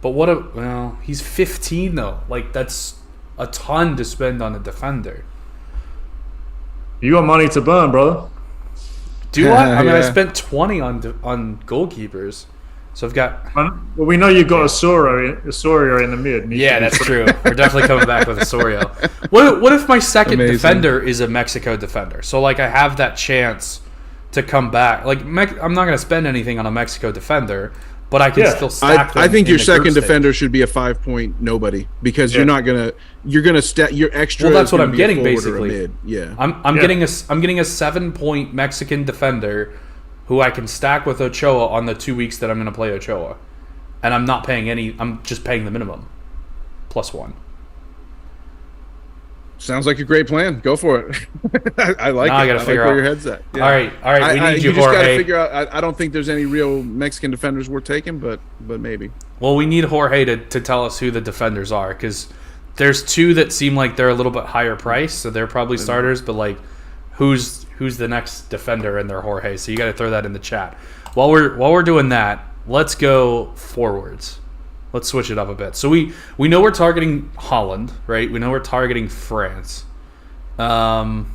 B: But he's 15 though. Like that's a ton to spend on a defender.
A: You got money to burn, brother.
B: Do I? I mean, I spent 20 on goalkeepers, so I've got.
A: Well, we know you got Osorio in the mid.
B: Yeah, that's true. We're definitely coming back with Osorio. What if my second defender is a Mexico defender? So like I have that chance to come back. Like I'm not going to spend anything on a Mexico defender, but I can still stack them.
C: I think
B: in
C: your
B: the
C: second
B: group stage.
C: defender should be a 5-point nobody because you're gonna stack your extra.
B: Well, that's what I'm
C: be a
B: getting
C: forward or a
B: basically.
C: mid. Yeah,
B: I'm getting a 7-point Mexican defender who I can stack with Ochoa on the 2 weeks that I'm going to play Ochoa, and I'm not paying any. I'm just paying the minimum +1.
C: sounds like a great plan. Go for it. I like
B: Now
C: it.
B: I gotta figure
C: like where
B: out
C: your head's at. Yeah.
B: All right. We need you,
C: you just
B: Jorge.
C: gotta figure out. I don't think there's any real Mexican defenders worth taking, but maybe.
B: Well, we need Jorge to tell us who the defenders are, because there's 2 that seem like they're a little bit higher price, so they're probably starters. But like, who's the next defender in there, Jorge? So you got to throw that in the chat. While we're doing that, let's go forwards. Let's switch it up a bit. So we know we're targeting Holland, right? We know we're targeting France. Who on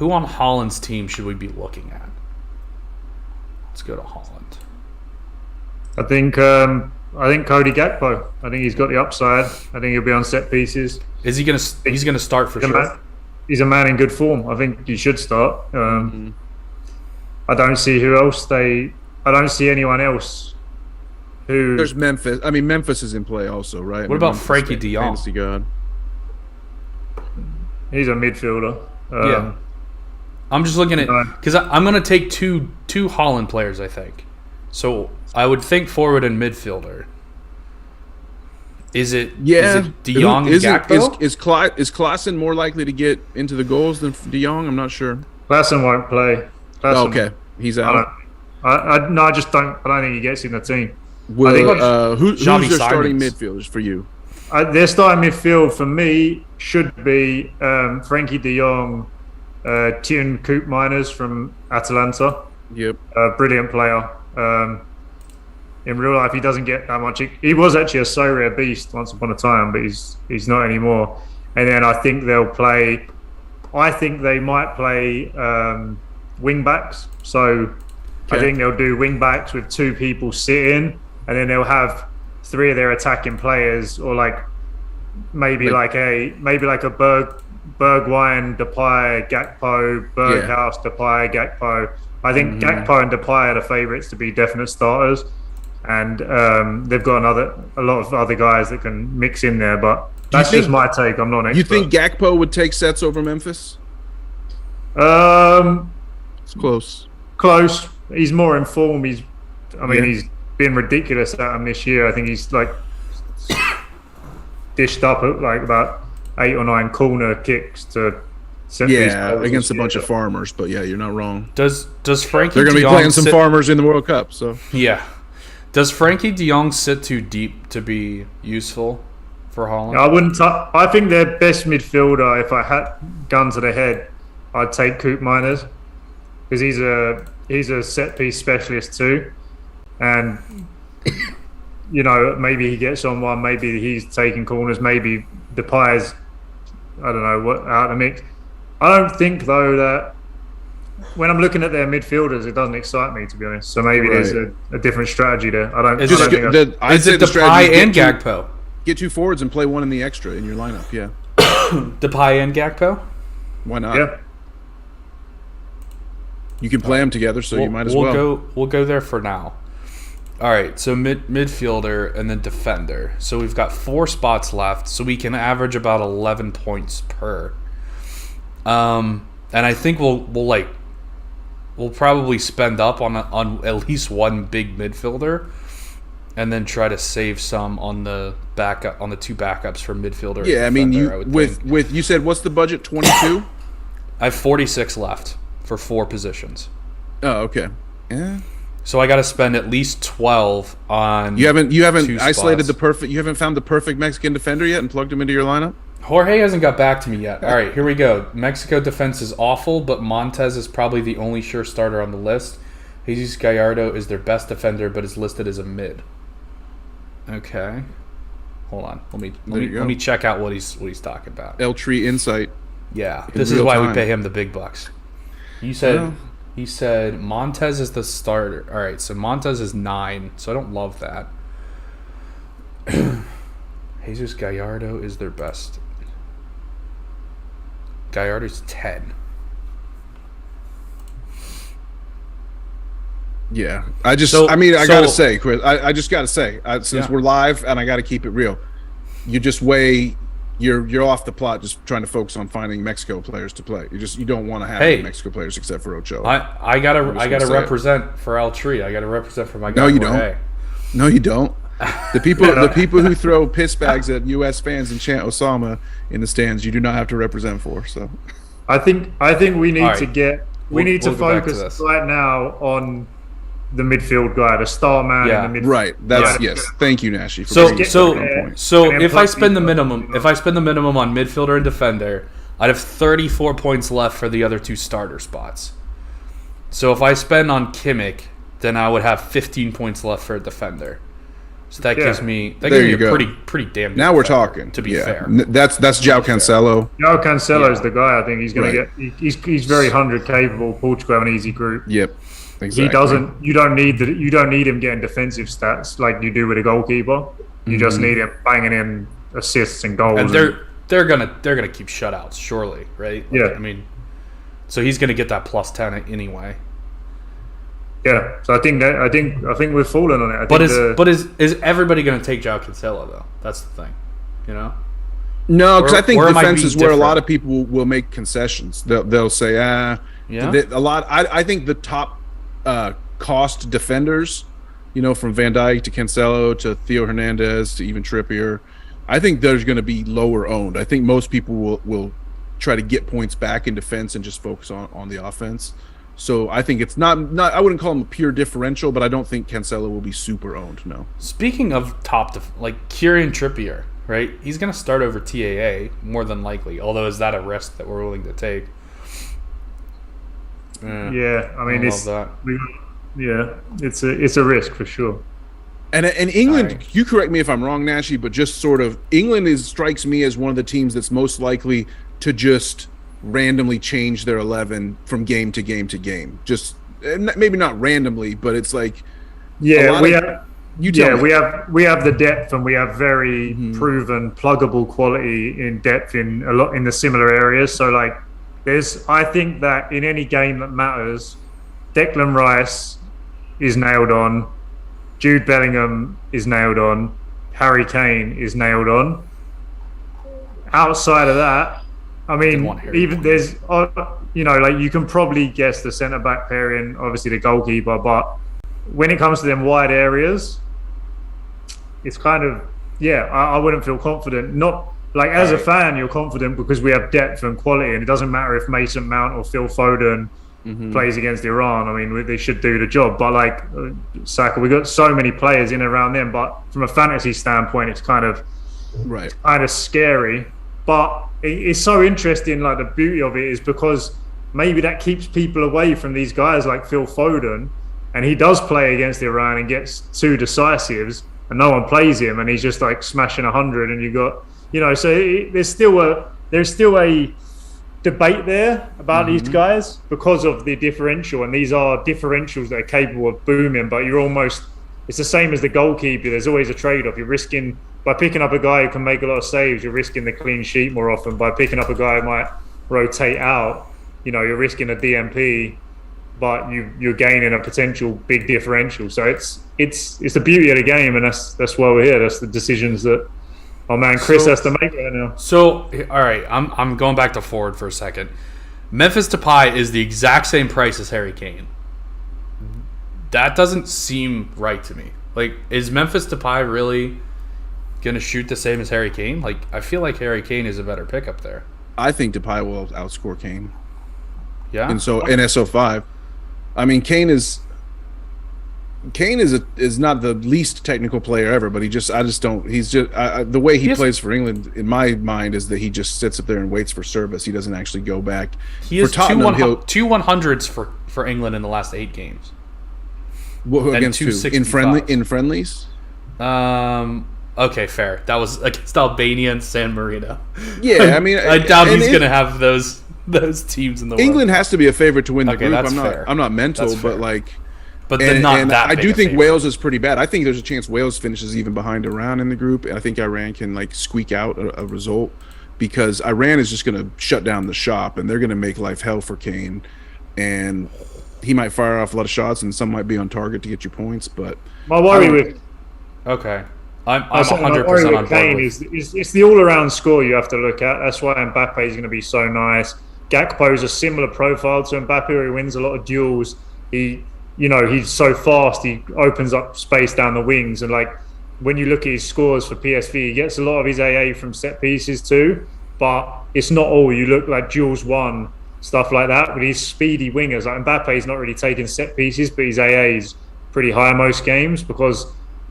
B: Holland's team should we be looking at? Let's go to Holland.
A: I think Cody Gakpo. I think he's got the upside. I think he'll be on set pieces.
B: Is he gonna? He's gonna start for sure.
A: He's a man in good form. I think he should start. I don't see who else I don't see anyone else. Who?
C: There's Memphis. I mean, Memphis is in play also, right?
B: What about
C: Memphis,
B: Frankie de Jong?
C: Fantasy God.
A: He's a midfielder.
B: Yeah. I'm just looking at because I'm going to take two Holland players. I think so. I would think forward and midfielder. Is it De Jong and Gakpo?
C: Is Klaassen more likely to get into the goals than De Jong? I'm not sure.
A: Klaassen won't play.
C: Okay, he's out.
A: I just don't. I don't think he gets in the team.
C: Well, who's their
B: Xavi
C: starting
B: Simons.
C: midfielders for you?
A: Their starting midfield for me should be Frankie de Jong, Tien Koopmeiners from Atalanta.
C: Yep.
A: Brilliant player. In real life, he doesn't get that much. He was actually a Sorare beast once upon a time, but he's not anymore. And then I think they'll play. I think they might play wing backs. So I think they'll do wing backs with 2 people sitting, and then they'll have 3 of their attacking players, or maybe like a Bergwijn, Depay, Gakpo, Berghaus, Depay, Gakpo. I think Gakpo and Depay are the favourites to be definite starters, and they've got a lot of other guys that can mix in there. But that's just my take. I'm not an expert.
C: You think Gakpo would take sets over Memphis?
A: It's
C: close.
A: Close. He's more in form. He's been ridiculous at him this year. I think he's dished up about 8 or 9 corner kicks to set
C: against a bunch of farmers. But yeah, you're not wrong.
B: Does Frankie?
C: They're going to be playing some farmers in the World Cup. So
B: yeah, does Frankie de Jong sit too deep to be useful for Holland?
A: I wouldn't. I think their best midfielder, if I had gun to the head, I'd take Koopmeiners, because he's a set piece specialist too, and maybe he gets on one, maybe he's taking corners, maybe Depay's out of the mix. I don't think though that when I'm looking at their midfielders, it doesn't excite me, to be honest. So maybe there's a different strategy there. I don't.
B: Is
A: think
B: it Depay and Gakpo?
C: Get 2 forwards and play one in the extra in your lineup. Yeah.
B: Depay and Gakpo.
C: Why not?
A: Yeah.
C: You can play them together, so you might as well.
B: We'll go there for now. All right, so midfielder and then defender. So we've got 4 spots left, so we can average about 11 points per. And I think we'll probably spend up on at least one big midfielder, and then try to save some on the 2 backups for midfielder.
C: Yeah,
B: and defender,
C: I mean, with you said what's the budget? 22.
B: I have 46 left for 4 positions.
C: Oh, okay. Yeah.
B: So I got to spend at least 12 on.
C: You haven't
B: 2
C: isolated
B: spots.
C: You haven't found the perfect Mexican defender yet and plugged him into your lineup.
B: Jorge hasn't got back to me yet. All right, here we go. Mexico defense is awful, but Montez is probably the only sure starter on the list. Jesus Gallardo is their best defender, but is listed as a mid. Okay, hold on. Let me check out what he's talking about.
C: L Tree Insight.
B: Yeah, this is why we pay him the big bucks. He said Montez is the starter. All right, so Montez is 9, so I don't love that. Jesus Gallardo is their best. Gallardo's 10.
C: Yeah,
B: So
C: I mean, I
B: so
C: gotta say, Chris, I just gotta say, since
B: yeah.
C: we're live and I gotta keep it real, you just way you're off the plot, just trying to focus on finding Mexico players to play. You don't want to have any
B: Hey,
C: Mexico players except for Ochoa.
B: I
C: I'm just
B: gotta
C: gonna say it.
B: represent for El Tree. I gotta represent for my
C: No,
B: guy
C: you don't.
B: Jorge.
C: No, you don't. The people who throw piss bags at U.S. fans and chant Osama in the stands, you do not have to represent for. So,
A: I think we need
B: All right.
A: to get
B: We'll
A: to
B: go back to
A: focus
B: this.
A: right now on the midfield guy, the star man
B: Yeah.
A: in the midfield.
C: right. That's
A: Yeah.
C: yes. Thank you, Nashi. For
B: So
C: bringing
A: get
C: us
B: so
C: back on point.
B: so
A: And then
B: if I
A: plus
B: spend the
A: these-
B: minimum, if I spend the minimum on midfielder and defender, I'd have 34 points left for the other two starter spots. So if I spend on Kimmich, then I would have 15 points left for a defender. So that
A: Yeah.
B: gives me
C: There
B: a
C: you go.
B: pretty damn good
C: Now we're
B: defender,
C: talking.
B: to be
C: yeah.
B: fair.
C: That's João Cancelo.
A: João Cancelo's
B: Yeah.
A: the guy. I think he's going
C: Right.
A: to get. He's very 100 capable. Portugal have an easy group.
C: Yep. Exactly.
A: He doesn't. You don't need him getting defensive stats like you do with a goalkeeper. You just need him banging in assists and goals.
B: And they're gonna keep shutouts, surely, right? Like,
A: Yeah.
B: I mean, so he's gonna get that plus 10 anyway.
A: yeah. So I think we've fallen on it.
B: Is everybody gonna take João Cancelo though? That's the thing, you know.
C: No, because
B: Or-
C: I think
B: or am I
C: defense
B: being
C: is where a lot
B: different?
C: of people will make concessions. They'll say,
B: Yeah.
C: a lot. I think the top cost defenders, from Van Dijk to Cancelo to Theo Hernandez to even Trippier, I think there's going to be lower owned. I think most people will try to get points back in defense and just focus on the offense. So I think it's not. I wouldn't call him a pure differential, but I don't think Cancelo will be super owned. No.
B: Speaking of like Kieran Trippier, right? He's gonna start over TAA more than likely. Although, is that a risk that we're willing to take?
A: Yeah, I mean,
B: love that.
A: it's a risk for sure.
C: And England,
B: Sorry.
C: you correct me if I'm wrong, Nashi, but just sort of England strikes me as one of the teams that's most likely to just randomly change their 11 from game to game to game. Just maybe not randomly, but it's like
A: Yeah, we have the depth, and we have very proven pluggable quality in depth in a lot in the similar areas. So like, I think that in any game that matters, Declan Rice is nailed on, Jude Bellingham is nailed on, Harry Kane is nailed on. Outside of that, I mean,
B: want Harry
A: even there's, like you can probably guess the centre back pairing, obviously the goalkeeper, but when it comes to them wide areas, it's kind of, I wouldn't feel confident. Not like as a fan, you're confident because we have depth and quality, and it doesn't matter if Mason Mount or Phil Foden plays against Iran. I mean, they should do the job. But like Saka, we've got so many players in and around them. But from a fantasy standpoint, it's kind of scary. But it's so interesting. Like the beauty of it is because maybe that keeps people away from these guys like Phil Foden, and he does play against Iran and gets 2 decisives, and no one plays him, and he's just like smashing 100, and you got, so there's still a debate there about these guys because of the differential, and these are differentials that are capable of booming. But it's the same as the goalkeeper. There's always a trade-off. You're risking, by picking up a guy who can make a lot of saves, you're risking the clean sheet more often. By picking up a guy who might rotate out, you're risking a DMP, but you're gaining a potential big differential. So it's the beauty of the game, and that's why we're here. That's the decisions that our man Chris has to make right now.
B: So, all right, I'm going back to forward for a second. Memphis Depay is the exact same price as Harry Kane. That doesn't seem right to me. Like, is Memphis Depay really going to shoot the same as Harry Kane? Like, I feel like Harry Kane is a better pickup there.
C: I think Depay will outscore Kane.
B: Yeah.
C: And so in SO5, I mean, Kane is not the least technical player ever, but the way he plays for England, in my mind, is that he just sits up there and waits for service. He doesn't actually go back.
B: He has
C: for Tottenham,
B: two 100s for England in the last 8 games.
C: Against who? In
B: 265s.
C: friendlies?
B: Okay, fair. That was against Albania and San Marino.
C: Yeah, I mean,
B: I doubt he's going to have those teams in the
C: England
B: world.
C: has to be a favorite to win the group.
B: That's fair.
C: I'm not mental,
B: That's fair.
C: but like,
B: but they're not that
C: I
B: big
C: do
B: a
C: think
B: favorite.
C: Wales is pretty bad. I think there's a chance Wales finishes even behind Iran in the group, and I think Iran can like squeak out a result because Iran is just going to shut down the shop and they're going to make life hell for Kane. And he might fire off a lot of shots, and some might be on target to get you points. But
A: My worry with
B: Okay. I'm
A: my
B: 100%
A: worry
B: on
A: with
B: board
A: Kane
B: with.
A: is it's the all-around score you have to look at. That's why Mbappe is going to be so nice. Gakpo's a similar profile to Mbappe, where he wins a lot of duels. He's so fast. He opens up space down the wings, and like when you look at his scores for PSV, he gets a lot of his AA from set pieces too. But it's not all. You look like duels won, stuff like that. But he's speedy wingers. Like Mbappe is not really taking set pieces, but his AA is pretty high most games because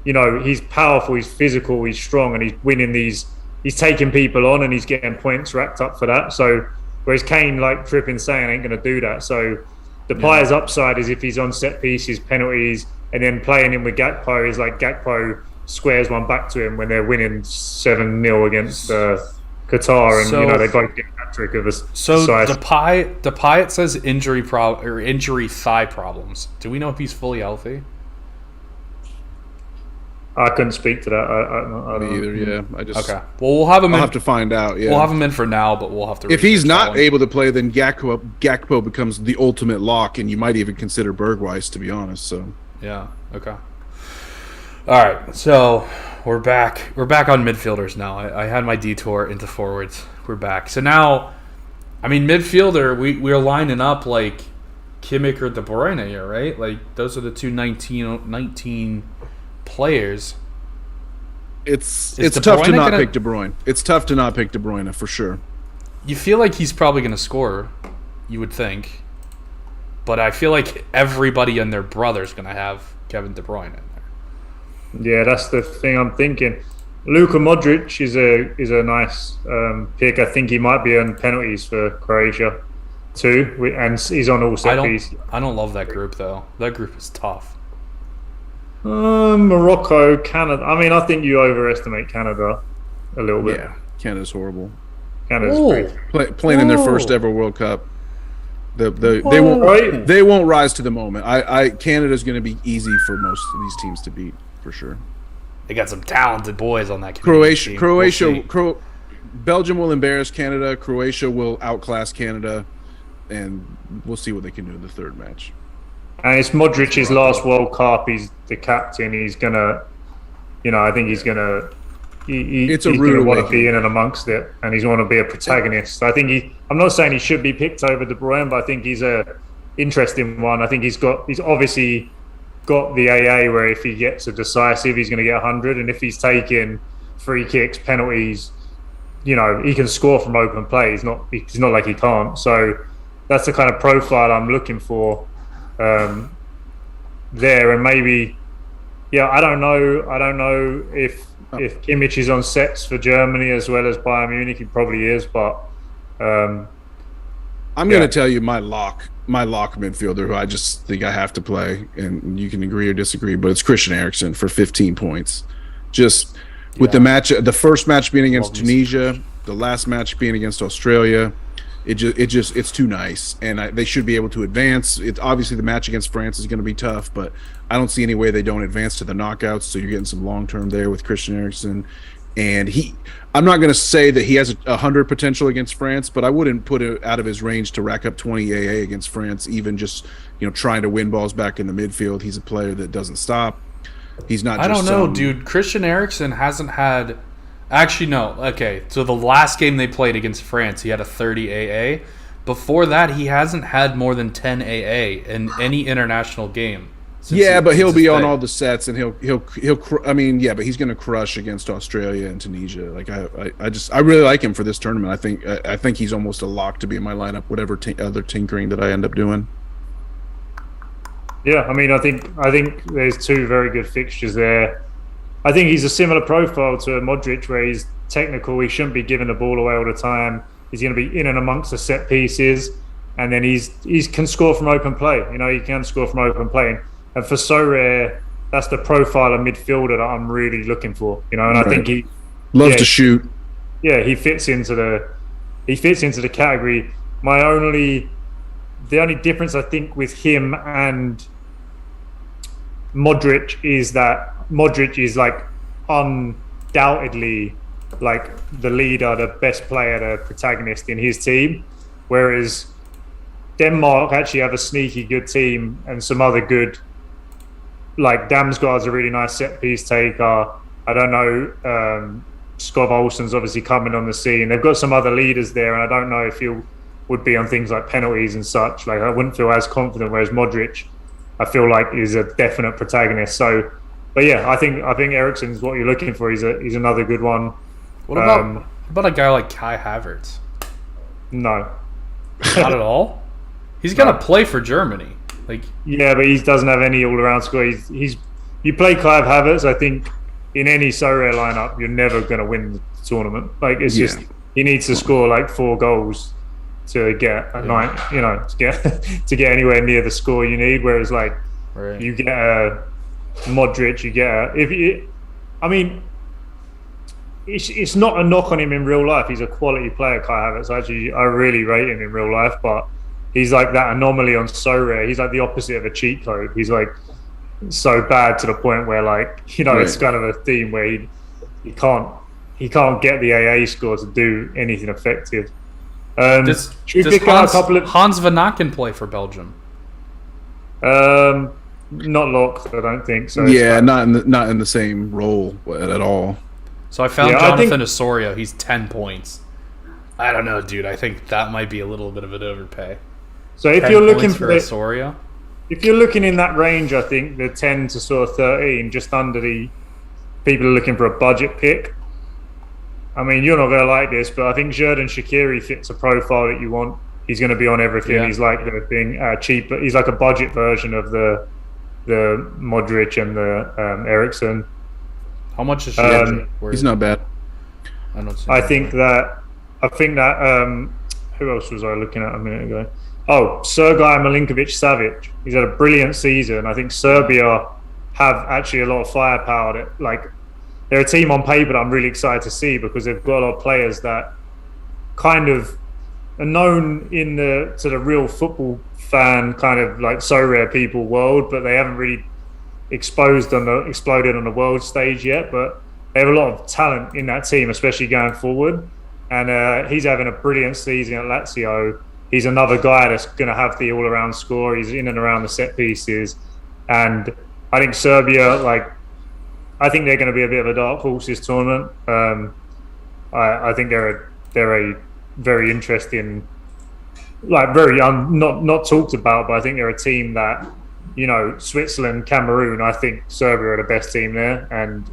A: he's powerful, he's physical, he's strong, and he's winning these. He's taking people on and he's getting points racked up for that. So whereas Kane, like Trippin saying, ain't going to do that. So the player's upside is if he's on set pieces, penalties, and then playing him with Gakpo is like Gakpo squares one back to him when they're winning 7-0 against Qatar, and they both get a hat trick of a
B: So
A: size.
B: Depay, it says injury thigh problems. Do we know if he's fully healthy?
A: I couldn't speak to that. I
C: me
A: don't
C: either. Yeah, I just
B: Okay. Well, we'll have him.
C: I'll
B: in,
C: have to find out. Yeah,
B: We'll have him in for now, but we'll have to.
C: if he's
B: research that
C: not
B: one.
C: able to play, then Gakpo becomes the ultimate lock, and you might even consider Bergwijn, to be honest. So
B: Yeah. Okay. All right. So we're back. We're back on midfielders now. I had my detour into forwards. We're back. So now, I mean, midfielder. We're lining up like Kimmich or De Bruyne here, right? Like those are the two 19 players.
C: it's
B: De
C: tough to
B: Bruyne
C: not
B: gonna-
C: pick De Bruyne. It's tough to not pick De Bruyne for sure.
B: You feel like he's probably going to score, you would think. But I feel like everybody and their brother's going to have Kevin De Bruyne in there.
A: Yeah, that's the thing I'm thinking. Luka Modric is a nice pick. I think he might be on penalties for Croatia too, and he's on all set pieces.
B: I don't love that group though. That group is tough.
A: Morocco, Canada. I mean, I think you overestimate Canada a little bit.
C: Yeah, Canada's horrible.
A: Canada's
B: Ooh.
A: pretty.
C: Playing in their
B: Whoa.
C: first ever World Cup. They
B: Whoa.
C: won't they won't rise to the moment. Canada's going to be easy for most of these teams to beat for sure.
B: They got some talented boys on that Canadian team. We'll see.
C: Belgium will embarrass Canada. Croatia will outclass Canada, and we'll see what they can do in the third match.
A: And it's Modric's last World Cup. He's the captain. He's gonna, I think he's gonna.
C: It's a
A: he's
C: rude
A: gonna want to
C: awakening.
A: be in and amongst it, and he's want to be a protagonist. I think I'm not saying he should be picked over De Bruyne, but I think he's a interesting one. I think he's obviously got the AA where if he gets a decisive, he's going to get 100, and if he's taking free kicks, penalties, he can score from open play. It's not like he can't. So that's the kind of profile I'm looking for there, and maybe, I don't know if Kimmich is on sets for Germany as well as Bayern Munich. He probably is, but
C: I'm going to tell you my lock midfielder, who I just think I have to play, and you can agree or disagree, but it's Christian Eriksen for 15 points. Just with the first match being against Tunisia, the last match being against Australia, it's too nice, and they should be able to advance. It's obviously the match against France is going to be tough, but I don't see any way they don't advance to the knockouts. So you're getting some long term there with Christian Eriksen, and I'm not going to say that he has 100 potential against France, but I wouldn't put it out of his range to rack up 20 AA against France, even just trying to win balls back in the midfield. He's a player that doesn't stop. He's not.
B: I don't know, dude. Christian Eriksen hasn't had. Actually, no. Okay, so the last game they played against France, he had a 30 AA. Before that, he hasn't had more than 10 AA in any international game.
C: But he'll be on all the sets, and but he's going to crush against Australia and Tunisia. Like I really like him for this tournament. I think he's almost a lock to be in my lineup, whatever other tinkering that I end up doing.
A: Yeah, I mean, I think there's two very good fixtures there. I think he's a similar profile to Modric, where he's technical. He shouldn't be giving the ball away all the time. He's going to be in and amongst the set pieces, and then he can score from open play. He can score from open play, and for Sorare, that's the profile of midfielder that I'm really looking for. And I think he
C: loves to shoot.
A: Yeah, he fits into the category. The only difference I think with him and Modric is that Modric is like undoubtedly like the leader, the best player, the protagonist in his team, whereas Denmark actually have a sneaky good team and some other good, like Damsgaard's a really nice set piece taker. I don't know. Skov Olsen's obviously coming on the scene. They've got some other leaders there, and I don't know if he would be on things like penalties and such. Like I wouldn't feel as confident. Whereas Modric, I feel like is a definite protagonist. So, but yeah, I think Eriksen's what you're looking for. He's another good one.
B: What about a guy like Kai Havertz?
A: No,
B: not at all. He's gonna play for Germany. Like
A: yeah, but he doesn't have any all-around score. He's you play Kai Havertz. I think in any Sorare lineup, you're never gonna win the tournament. Like it's just he needs to score like 4 goals to get a night, to get anywhere near the score you need. Whereas like you get a Modric, you get a, it's not a knock on him in real life. He's a quality player, Kai Havertz. Actually, I really rate him in real life, but he's like that anomaly on Sorare. He's like the opposite of a cheat code. He's like so bad to the point where it's kind of a theme where he can't get the AA score to do anything effective.
B: Does Hans Van Aken play for Belgium?
A: Not locked, I don't think so.
C: Yeah, not in the same role at all.
B: So I found Jonathan Osorio. He's 10 points. I don't know, dude. I think that might be a little bit of an overpay.
A: So if you're looking for
B: Osorio,
A: if you're looking in that range, I think the 10 to sort of 13, just under the people are looking for a budget pick. I mean, you're not going to like this, but I think Xherdan Shaqiri fits a profile that you want. He's going to be on everything. Yeah. He's like the thing cheap. He's like a budget version of the Modric and the Eriksen.
B: How much is Shaqiri?
C: He's not bad.
A: I think that who else was I looking at a minute ago? Oh, Sergej Milinkovic-Savic. He's had a brilliant season. I think Serbia have actually a lot of firepower. That they're a team on paper that I'm really excited to see because they've got a lot of players that kind of are known to the real football fan kind of like Sorare people world, but they haven't really exploded on the world stage yet. But they have a lot of talent in that team, especially going forward. And he's having a brilliant season at Lazio. He's another guy that's going to have the all-around score. He's in and around the set pieces. And I think Serbia, I think they're going to be a bit of a dark horse this tournament. I think they're a very interesting, very not talked about, but I think they're a team that, Switzerland, Cameroon, I think Serbia are the best team there. And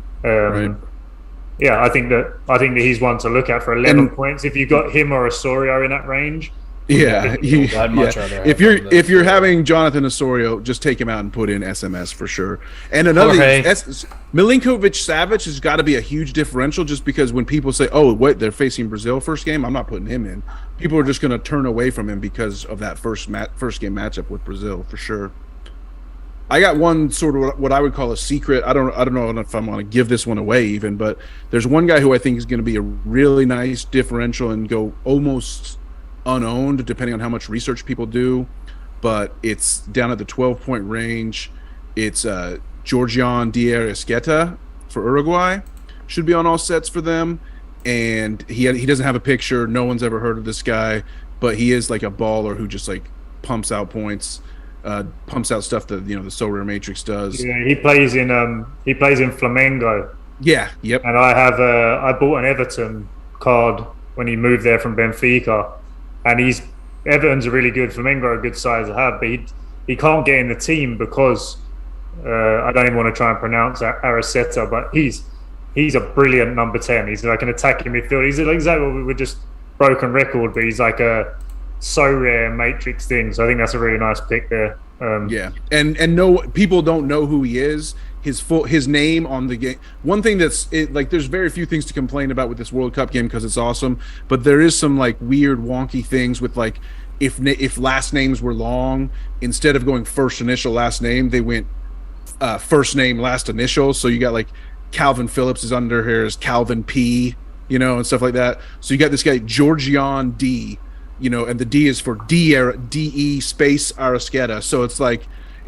A: yeah, I think that he's one to look at for 11 points. If you got him or Osorio in that range.
C: Yeah, if you're having Jonathan Osorio, just take him out and put in SMS for sure. And another Milinkovic-Savic has got to be a huge differential, just because when people say, "Oh, they're facing Brazil first game," I'm not putting him in. People are just going to turn away from him because of that first game matchup with Brazil for sure. I got one sort of what I would call a secret. I don't know if I'm going to give this one away even, but there's one guy who I think is going to be a really nice differential and go almost unowned depending on how much research people do, but it's down at the 12-point range. It's Georgian de Arrascaeta for Uruguay. Should be on all sets for them, and he doesn't have a picture. No one's ever heard of this guy, but he is like a baller who just pumps out points, pumps out stuff that the Sorare Matrix does.
A: Yeah, he plays in Flamengo.
C: Yeah, yep.
A: And I bought an Everton card when he moved there from Benfica. And Everton's a really good, Flamengo are a good size to have, but he can't get in the team because I don't even want to try and pronounce Arrascaeta, but he's a brilliant number 10. He's like an attacking midfielder. He's like exactly what we were just broken record, but he's like a Sorare Matrix thing. So I think that's a really nice pick there.
C: Yeah, and no, people don't know who he is. His name on the game. One thing there's very few things to complain about with this World Cup game because it's awesome, but there is some weird wonky things with if last names were long, instead of going first initial last name, they went first name last initial. So you got Calvin Phillips is under here as Calvin P, and stuff like that. So you got this guy Georgian D, and the D is for DE space Arrascaeta. So it's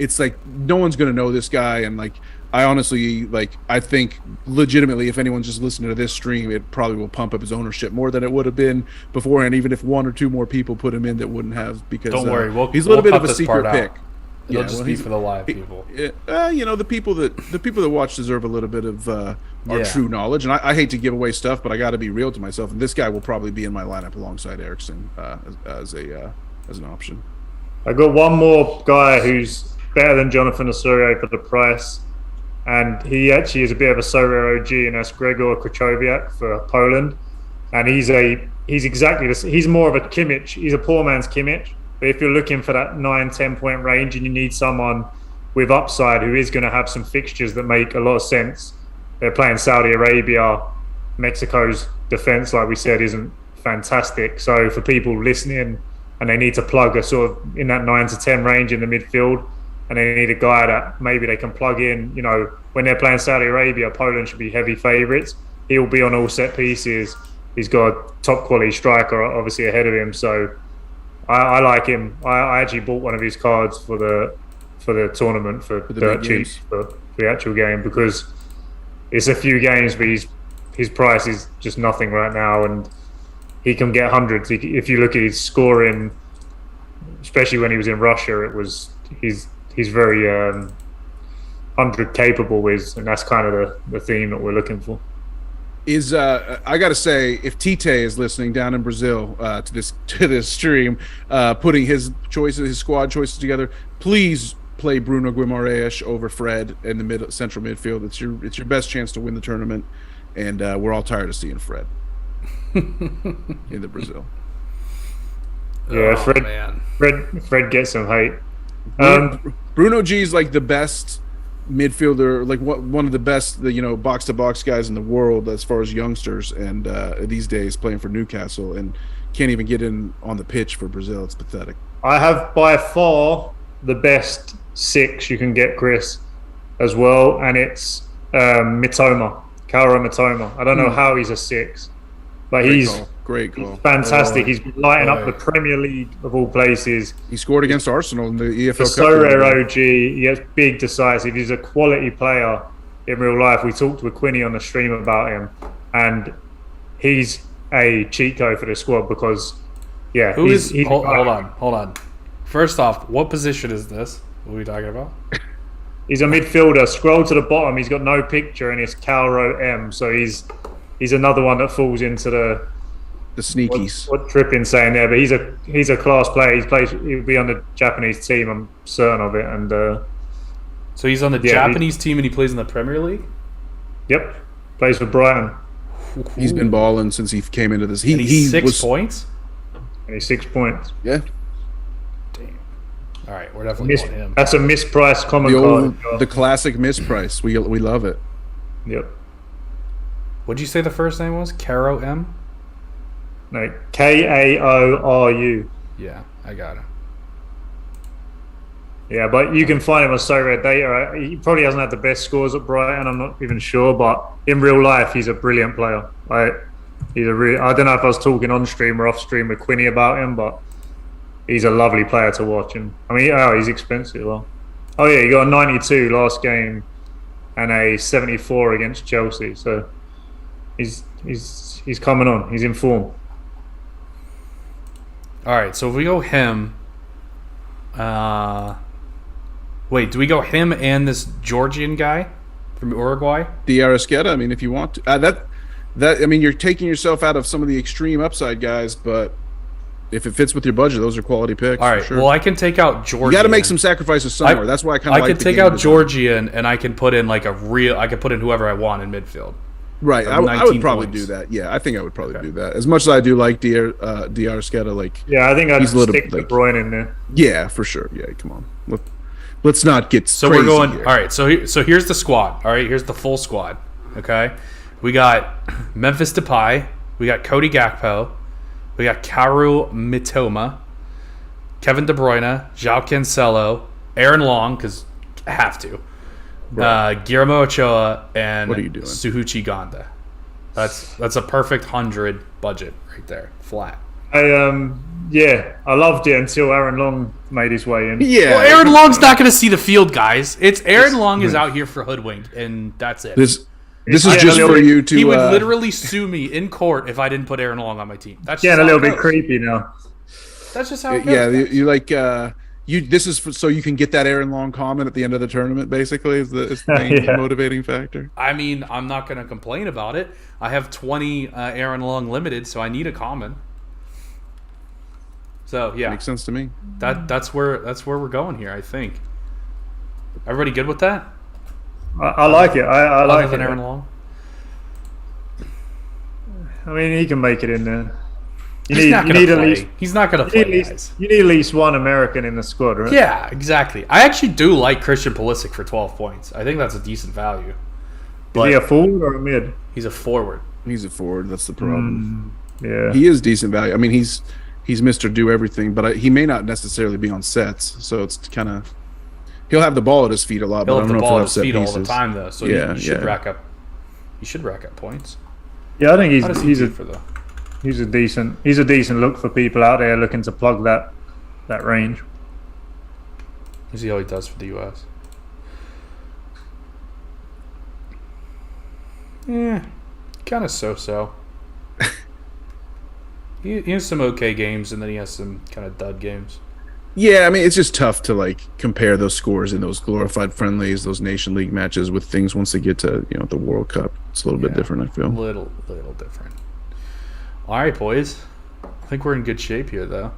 C: it's like no one's gonna know this guy, and like I honestly I think legitimately if anyone's just listening to this stream, it probably will pump up his ownership more than it would have been beforehand, even if one or two more people put him in that wouldn't have, because
B: Don't worry,
C: he's a little bit
B: cut
C: of a
B: this
C: secret
B: part
C: pick.
B: out. It'll just be for the live people.
C: The people that watch deserve a little bit of our true knowledge, and I hate to give away stuff, but I got to be real to myself. And this guy will probably be in my lineup alongside Eriksson as an option.
A: I got one more guy who's better than Jonathan Sorare for the price, and he actually is a bit of a Sorare OG, and that's Gregor Krychowiak for Poland. And he's exactly this. He's more of a Kimmich. He's a poor man's Kimmich. But if you're looking for that 9-10 point range and you need someone with upside who is going to have some fixtures that make a lot of sense, they're playing Saudi Arabia. Mexico's defense, like we said, isn't fantastic. So for people listening and they need to plug a sort of in that 9 to 10 range in the midfield, and they need a guy that maybe they can plug in, when they're playing Saudi Arabia, Poland should be heavy favourites. He'll be on all set pieces. He's got a top quality striker obviously ahead of him. So I like him. I actually bought one of his cards for the tournament for dirt cheap for the actual game, because it's a few games, but his price is just nothing right now, and he can get hundreds. If you look at his scoring, especially when he was in Russia, he's very 100 capable, and that's kind of the theme that we're looking for.
C: I got to say, if Tite is listening down in Brazil to this stream, putting his squad choices together, please play Bruno Guimarães over Fred in the central midfield. It's your best chance to win the tournament, and we're all tired of seeing Fred in the Brazil.
A: Yeah, Fred gets some hate.
C: Bruno G is like the best midfielder, like one of the best, box to box guys in the world as far as youngsters, and these days playing for Newcastle and can't even get in on the pitch for Brazil. It's pathetic.
A: I have by far the best 6 you can get, Chris, as well, and it's Mitoma, Kaoru Mitoma. I don't know how he's a 6, but
C: Great call.
A: He's fantastic. He's been lighting up the Premier League of all places.
C: He scored against Arsenal in the EFL Cup.
A: So rare OG. He gets big, decisive. He's a quality player in real life. We talked with Quinny on the stream about him, and he's a cheat code for the squad because,
B: hold on. First off, what position is this? What are we talking about?
A: He's a midfielder. Scroll to the bottom. He's got no picture, and it's Kaoru M. So he's another one that falls into the
C: sneakies.
A: What Trippin's saying there, but he's a class player. He'll be on the Japanese team, I'm certain of it. And
B: so he's on the Japanese team and he plays in the Premier League?
A: Yep. Plays for Brighton.
C: He's been balling since he came into this.
B: He's 6 points?
A: And he's 6 points.
C: Yeah.
B: Damn. All right, we're definitely on him.
A: That's a mispriced common card.
C: The classic misprice. We love it.
A: Yep.
B: What'd you say the first name was? Caro M?
A: No, Kaoru.
B: Yeah, I got him.
A: Yeah, but you can find him on Sorare data. He probably hasn't had the best scores at Brighton, I'm not even sure, but in real life, he's a brilliant player. I don't know if I was talking on stream or off stream with Quinny about him, but he's a lovely player to watch. And I mean, he's expensive. Well, he got a 92 last game and a 74 against Chelsea. So he's coming on. He's in form.
B: All right, so if we go him, wait, do we go him and this Georgian guy from Uruguay?
C: Diarra, I mean, if you want to, I mean, you're taking yourself out of some of the extreme upside guys, but if it fits with your budget, those are quality picks.
B: All right,
C: sure.
B: Well, I can take out Georgian.
C: You got to make some sacrifices somewhere. That's why I kind of like
B: I can take out Georgian and I can put in I can put in whoever I want in midfield.
C: Right, I would probably do that. Yeah, I think I would probably do that. As much as I do like Diarra,
A: I think I'd stick De Bruyne in there.
C: Yeah, for sure. Yeah, come on. Let's not get
B: so
C: crazy
B: we're going.
C: Here.
B: All right, so here's the squad. All right, here's the full squad. Okay, we got Memphis Depay, we got Cody Gakpo, we got Kaoru Mitoma, Kevin De Bruyne, João Cancelo, Aaron Long, because I have to. Right. Guillermo Ochoa and Suhuchi Gonda. That's a perfect 100 budget right there, flat.
A: Yeah, I loved it until Aaron Long made his way in.
C: Yeah,
B: Well, Aaron Long's not going to see the field, guys. It's Aaron Long is out here for hoodwinked, and that's it.
C: This is
A: Yeah,
C: just
A: a little
C: for
A: bit-
C: you to.
B: He would literally sue me in court if I didn't put Aaron Long on my team. That's just
A: Getting a
B: how
A: little
B: it
A: bit
B: goes.
A: creepy now.
B: That's just how it goes.
C: Yeah,
B: guys.
C: you like you. This is so you can get that Aaron Long comment at the end of the tournament. Basically, is the main
A: Yeah.
C: motivating factor.
B: I mean, I'm not going to complain about it. I have 20 Aaron Long limited, so I need a common. So yeah,
C: Makes sense to me.
B: that's where we're going here. I think. Everybody good with that?
A: I like it. I
B: Other
A: like
B: than
A: it.
B: Aaron Long.
A: I mean, he can make it in there.
B: He's not
A: you
B: going
A: need
B: to
A: at
B: play.
A: least
B: He's not going to
A: you
B: play,
A: need at
B: guys.
A: least you need at least one American in the squad, right?
B: Yeah, exactly. I actually do like Christian Pulisic for 12 points. I think that's a decent value.
A: Is
B: But
A: he a forward or a mid?
B: he's a forward.
C: He's a forward. That's the problem.
A: Yeah.
C: He is decent value. I mean, he's Mr. Do Everything, but he may not necessarily be on sets. So it's kind of he'll have the ball at his feet a lot.
B: He'll
C: But I
B: have
C: don't
B: the
C: know
B: ball at
C: if
B: his
C: he'll have
B: feet
C: set
B: all the
C: pieces.
B: time, though. So
C: Yeah,
B: he should
C: yeah.
B: rack up. He should rack up points.
A: Yeah, I think
B: How does he
A: he's
B: do
A: a
B: for the?
A: he's a decent look for people out there looking to plug that range.
B: You see how he does for the U.S. Yeah, kind of so-so. He has some okay games, and then he has some kind of dud games.
C: Yeah, I mean, it's just tough to like compare those scores in those glorified friendlies, those Nation League matches with things once they get to the World Cup. It's a little bit
B: Yeah.
C: different, I feel.
B: Little different. All right, boys. I think we're in good shape here, though.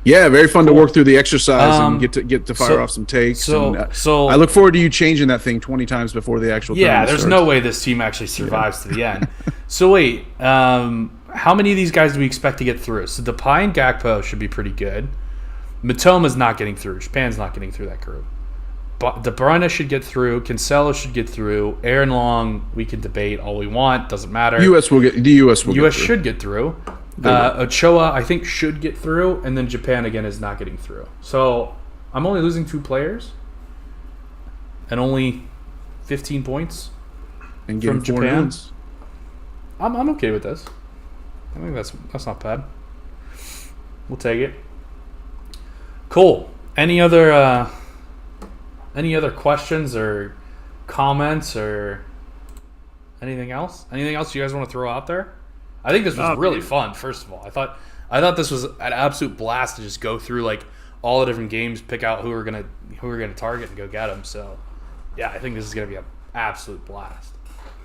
C: Yeah, very fun to work through the exercise and get to fire
B: so-
C: off some takes.
B: so-
C: and,
B: so-
C: I look forward to you changing that thing 20 times before the actual.
B: Yeah,
C: tournament
B: there's
C: starts.
B: no way this team actually survives to the end. So wait, how many of these guys do we expect to get through? So Depay and Gakpo should be pretty good. Matoma's not getting through. Japan's not getting through that group. But De Bruyne should get through. Cancelo should get through. Aaron Long, we can debate all we want. Doesn't matter.
C: The U.S. will get
B: US
C: through.
B: should get through. Ochoa, I think, should get through, and then Japan again is not getting through. So I'm only losing 2 players, and only 15 points.
C: and getting
B: from
C: 4
B: Japan.
C: wins.
B: I'm okay with this. I think that's not bad. We'll take it. Cool. Any other questions or comments or anything else? Anything else you guys want to throw out there? I think this was really fun. First of all, I thought this was an absolute blast to just go through like all the different games, pick out who we're gonna target and go get them. So yeah, I think this is gonna be an absolute blast.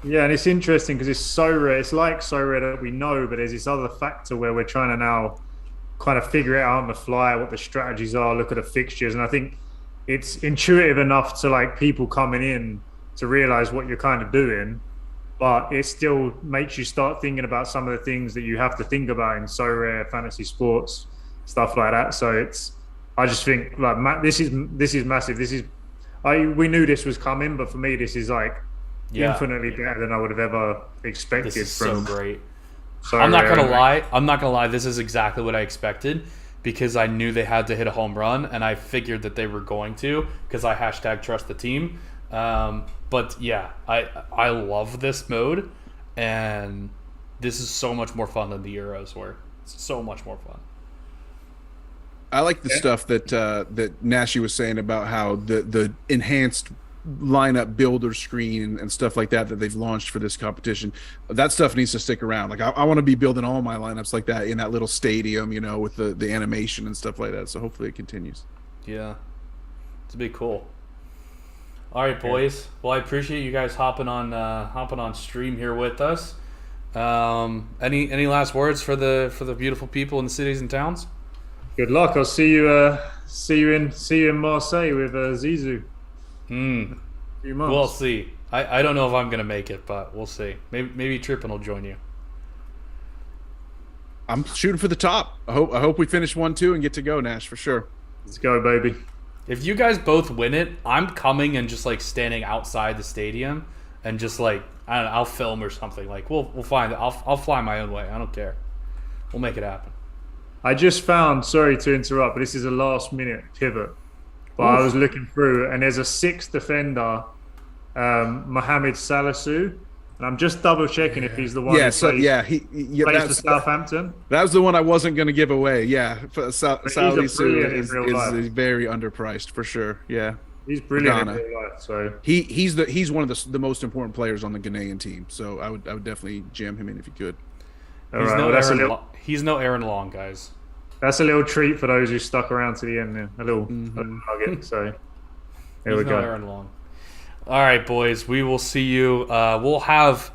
A: Yeah, and it's interesting because it's so rare. It's like so rare that we know, but there's this other factor where we're trying to now kind of figure it out on the fly, what the strategies are, look at the fixtures. And I think it's intuitive enough to like people coming in to realize what you're kind of doing, but it still makes you start thinking about some of the things that you have to think about in so rare fantasy sports, stuff like that. So I just think like this is massive. We knew this was coming, but for me, this is like infinitely better than I would have ever expected.
B: This is so great.
A: So
B: I'm not
A: rare.
B: gonna lie. This is exactly what I expected because I knew they had to hit a home run, and I figured that they were going to because I #trust the team. But yeah, I love this mode, and this is so much more fun than the Euros were. It's so much more fun.
C: I like the stuff that that Nashi was saying about how the enhanced lineup builder screen and stuff like that they've launched for this competition. That stuff needs to stick around. Like I want to be building all my lineups like that in that little stadium, with the animation and stuff like that. So hopefully it continues.
B: Yeah, it's be cool. All right, boys. Well, I appreciate you guys hopping on stream here with us. Any last words for the beautiful people in the cities and towns?
A: Good luck. I'll see you in Marseille with Zizou. Few months.
B: We'll see. I don't know if I'm gonna make it, but we'll see. Maybe Trippin will join you.
C: I'm shooting for the top. I hope we finish 1-2 and get to go, Nash, for sure.
A: Let's go, baby.
B: If you guys both win it, I'm coming and just like standing outside the stadium and just like I don't know, I'll film or something. Like we'll find it. I'll fly my own way. I don't care. We'll make it happen.
A: I just found, sorry to interrupt, but this is a last minute pivot. But I was looking through and there's a 6th defender, Mohamed Salisu, And I'm just double checking if he's the one
C: Yeah,
A: who
C: so
A: plays,
C: yeah, he
A: plays for
C: that's
A: Southampton.
C: that was the one I wasn't going to give away. Yeah,
A: But he's a
C: Saudi Su
A: brilliant in real life.
C: is very underpriced for sure. Yeah,
A: He's
C: for
A: brilliant in
C: Ghana.
A: real life. So
C: He's one of the most important players on the Ghanaian team. So I would definitely jam him in if you could.
A: all right, well,
B: He's no Aaron Long, guys.
A: that's a little treat for those who stuck around to the end. There. A little nugget. So here we
B: He's no
A: go.
B: Aaron Long. All right, boys. We will see you. We'll have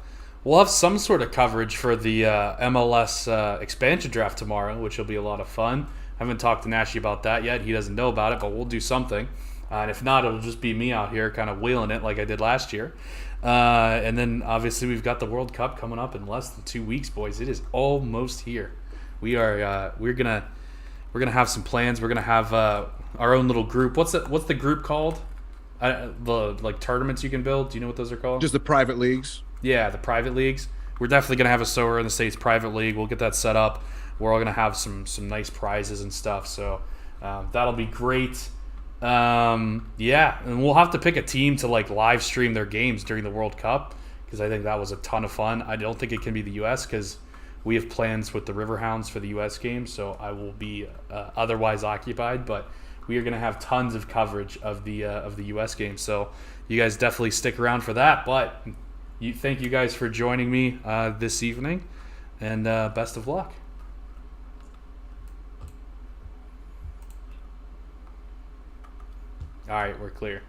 B: some sort of coverage for the MLS expansion draft tomorrow, which will be a lot of fun. I haven't talked to Nashi about that yet. He doesn't know about it, but we'll do something. And if not, it'll just be me out here kind of wheeling it like I did last year. And then obviously we've got the World Cup coming up in less than 2 weeks, boys. It is almost here. We're gonna have some plans. We're gonna have our own little group. What's the group called? The like tournaments you can build. Do you know what those are called?
C: Just the private leagues.
B: Yeah, the private leagues. We're definitely gonna have a Sorare in the States private league. We'll get that set up. We're all gonna have some nice prizes and stuff. So that'll be great. Yeah, and we'll have to pick a team to like live stream their games during the World Cup because I think that was a ton of fun. I don't think it can be the U.S. because we have plans with the Riverhounds for the U.S. game, so I will be otherwise occupied. But we are going to have tons of coverage of the U.S. game, so you guys definitely stick around for that. But thank you guys for joining me this evening, and best of luck. All right, we're clear.